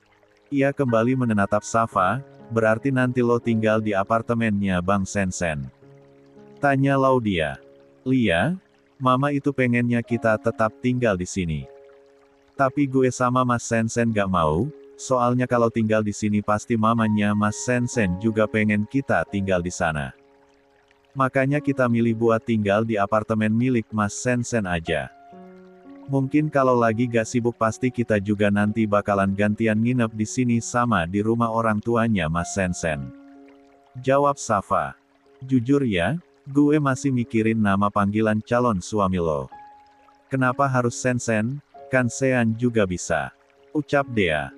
Ia kembali menatap Safa, berarti nanti lo tinggal di apartemennya Bang Sensen. Tanya Laudia. Lia, Mama itu pengennya kita tetap tinggal di sini. Tapi gue sama Mas Sensen gak mau, soalnya kalau tinggal di sini pasti mamanya Mas Sensen juga pengen kita tinggal di sana. Makanya kita milih buat tinggal di apartemen milik Mas Sensen aja. Mungkin kalau lagi gak sibuk pasti kita juga nanti bakalan gantian nginep di sini sama di rumah orang tuanya Mas Sensen. Jawab Safa. Jujur ya, Gue masih mikirin nama panggilan calon suami lo. Kenapa harus Sen-sen, kan Sean juga bisa. Ucap Dea.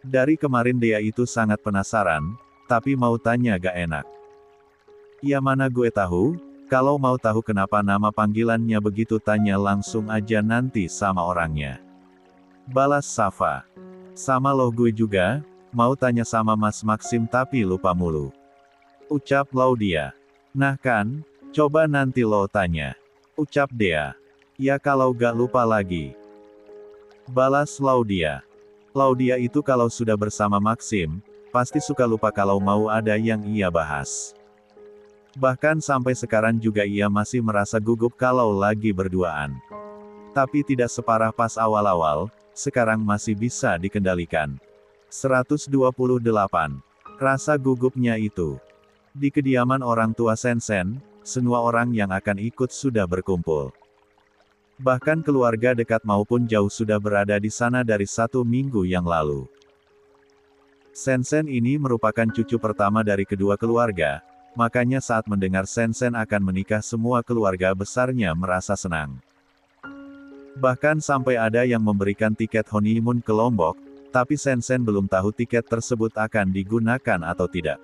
Dari kemarin Dea itu sangat penasaran, tapi mau tanya gak enak. Ya mana gue tahu, kalau mau tahu kenapa nama panggilannya begitu tanya langsung aja nanti sama orangnya. Balas Safa. Sama loh gue juga, mau tanya sama Mas Maxim tapi lupa mulu. Ucap Laudia. Nah kan, coba nanti lo tanya. Ucap Dea. Ya kalau gak lupa lagi. Balas Laudia. Laudia itu kalau sudah bersama Maxim, pasti suka lupa kalau mau ada yang ia bahas. Bahkan sampai sekarang juga ia masih merasa gugup kalau lagi berduaan. Tapi tidak separah pas awal-awal, sekarang masih bisa dikendalikan. 128. Rasa gugupnya itu. Di kediaman orang tua Sen-sen, semua orang yang akan ikut sudah berkumpul. Bahkan keluarga dekat maupun jauh sudah berada di sana dari 1 minggu yang lalu. Sen-sen ini merupakan cucu pertama dari kedua keluarga, makanya saat mendengar Sen-sen akan menikah semua keluarga besarnya merasa senang. Bahkan sampai ada yang memberikan tiket honeymoon ke Lombok, tapi Sen-sen belum tahu tiket tersebut akan digunakan atau tidak.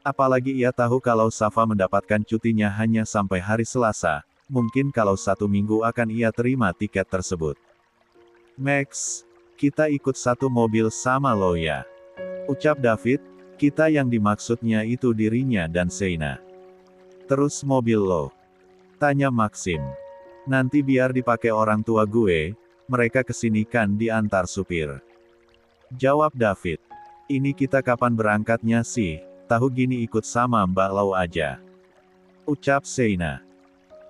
Apalagi ia tahu kalau Safa mendapatkan cutinya hanya sampai hari Selasa, mungkin kalau 1 minggu akan ia terima tiket tersebut. Max, kita ikut satu mobil sama lo ya. Ucap David, kita yang dimaksudnya itu dirinya dan Seina. Terus mobil lo? Tanya Maxim. Nanti biar dipakai orang tua gue, mereka kesini kan diantar supir. Jawab David. Ini kita kapan berangkatnya sih, tahu gini ikut sama Mbak Lau aja. Ucap Seina.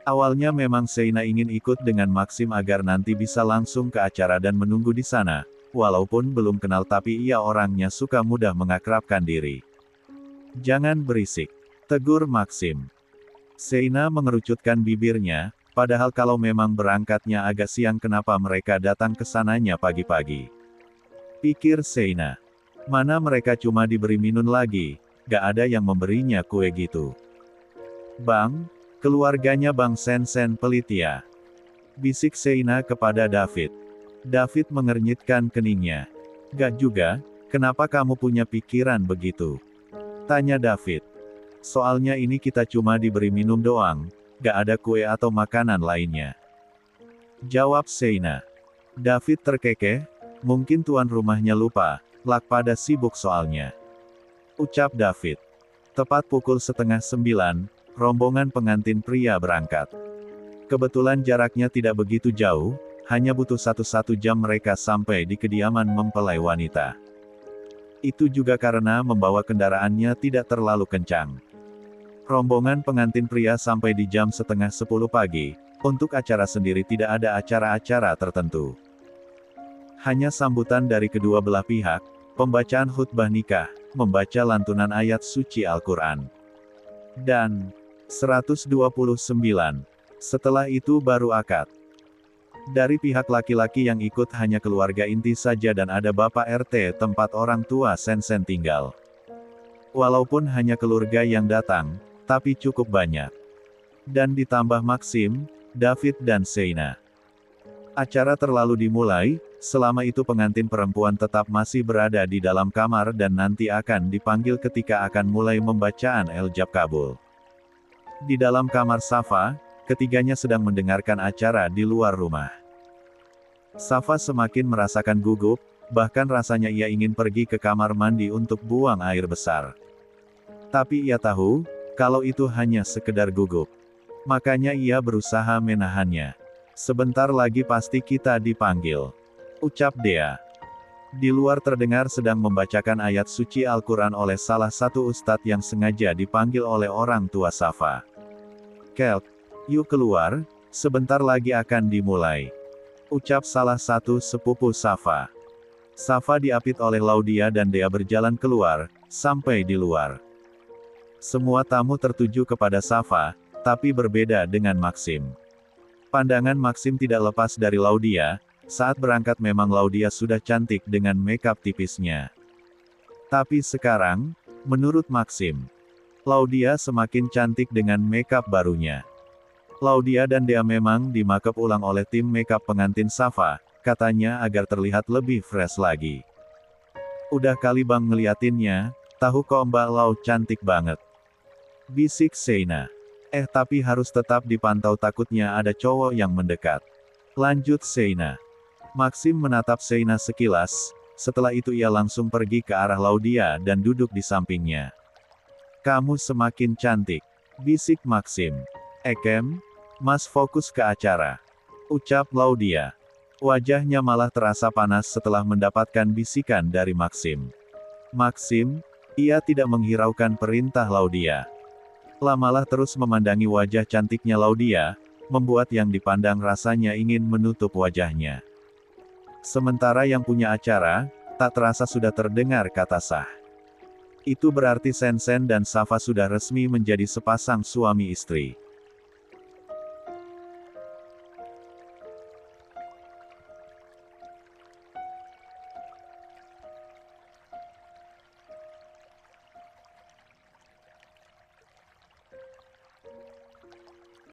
Awalnya memang Seina ingin ikut dengan Maxim agar nanti bisa langsung ke acara dan menunggu di sana, walaupun belum kenal tapi ia orangnya suka mudah mengakrabkan diri. Jangan berisik, tegur Maxim. Seina mengerucutkan bibirnya, padahal kalau memang berangkatnya agak siang kenapa mereka datang ke sananya pagi-pagi. Pikir Seina. Mana mereka cuma diberi minum lagi, gak ada yang memberinya kue gitu. Bang, keluarganya Bang Sen-sen pelit ya. Bisik Seina kepada David. David mengernyitkan keningnya. Gak juga, kenapa kamu punya pikiran begitu? Tanya David. Soalnya ini kita cuma diberi minum doang, gak ada kue atau makanan lainnya. Jawab Seina. David terkekeh, mungkin tuan rumahnya lupa, lak pada sibuk soalnya. Ucap David. Tepat pukul 8:30, rombongan pengantin pria berangkat. Kebetulan jaraknya tidak begitu jauh, hanya butuh 1 jam mereka sampai di kediaman mempelai wanita. Itu juga karena membawa kendaraannya tidak terlalu kencang. Rombongan pengantin pria sampai di jam 9:30 pagi, untuk acara sendiri tidak ada acara-acara tertentu. Hanya sambutan dari kedua belah pihak, pembacaan khutbah nikah, membaca lantunan ayat suci Al-Quran. Dan 129. Setelah itu baru akad. Dari pihak laki-laki yang ikut hanya keluarga inti saja dan ada Bapak RT tempat orang tua Sen-sen tinggal. Walaupun hanya keluarga yang datang, tapi cukup banyak. Dan ditambah Maxim, David dan Seina. Acara terlalu dimulai, selama itu pengantin perempuan tetap masih berada di dalam kamar dan nanti akan dipanggil ketika akan mulai pembacaan El-Jab Kabul. Di dalam kamar Safa, ketiganya sedang mendengarkan acara di luar rumah. Safa semakin merasakan gugup, bahkan rasanya ia ingin pergi ke kamar mandi untuk buang air besar. Tapi ia tahu, kalau itu hanya sekedar gugup. Makanya ia berusaha menahannya. Sebentar lagi pasti kita dipanggil. Ucap Dea. Di luar terdengar sedang membacakan ayat suci Al-Quran oleh salah satu ustadz yang sengaja dipanggil oleh orang tua Safa. Kelp, yuk keluar, sebentar lagi akan dimulai. Ucap salah satu sepupu Safa. Safa diapit oleh Laudia dan Dea berjalan keluar, sampai di luar. Semua tamu tertuju kepada Safa, tapi berbeda dengan Maxim. Pandangan Maxim tidak lepas dari Laudia. Saat berangkat memang Laudia sudah cantik dengan makeup tipisnya. Tapi sekarang, menurut Maxim, Laudia semakin cantik dengan makeup barunya. Laudia dan Dea memang di makeup ulang oleh tim makeup pengantin Safa, katanya agar terlihat lebih fresh lagi. Udah kali bang ngeliatinnya, tahu kok Mbak Lau cantik banget. Bisik Sheina. Tapi harus tetap dipantau takutnya ada cowok yang mendekat. Lanjut Sheina. Maxim menatap Sheina sekilas, setelah itu ia langsung pergi ke arah Laudia dan duduk di sampingnya. Kamu semakin cantik, bisik Maxim. Ekem, Mas fokus ke acara, ucap Laudia. Wajahnya malah terasa panas setelah mendapatkan bisikan dari Maxim. Maxim, ia tidak menghiraukan perintah Laudia. Malah terus memandangi wajah cantiknya Laudia, membuat yang dipandang rasanya ingin menutup wajahnya. Sementara yang punya acara, tak terasa sudah terdengar kata sah. Itu berarti Sensen dan Safa sudah resmi menjadi sepasang suami istri.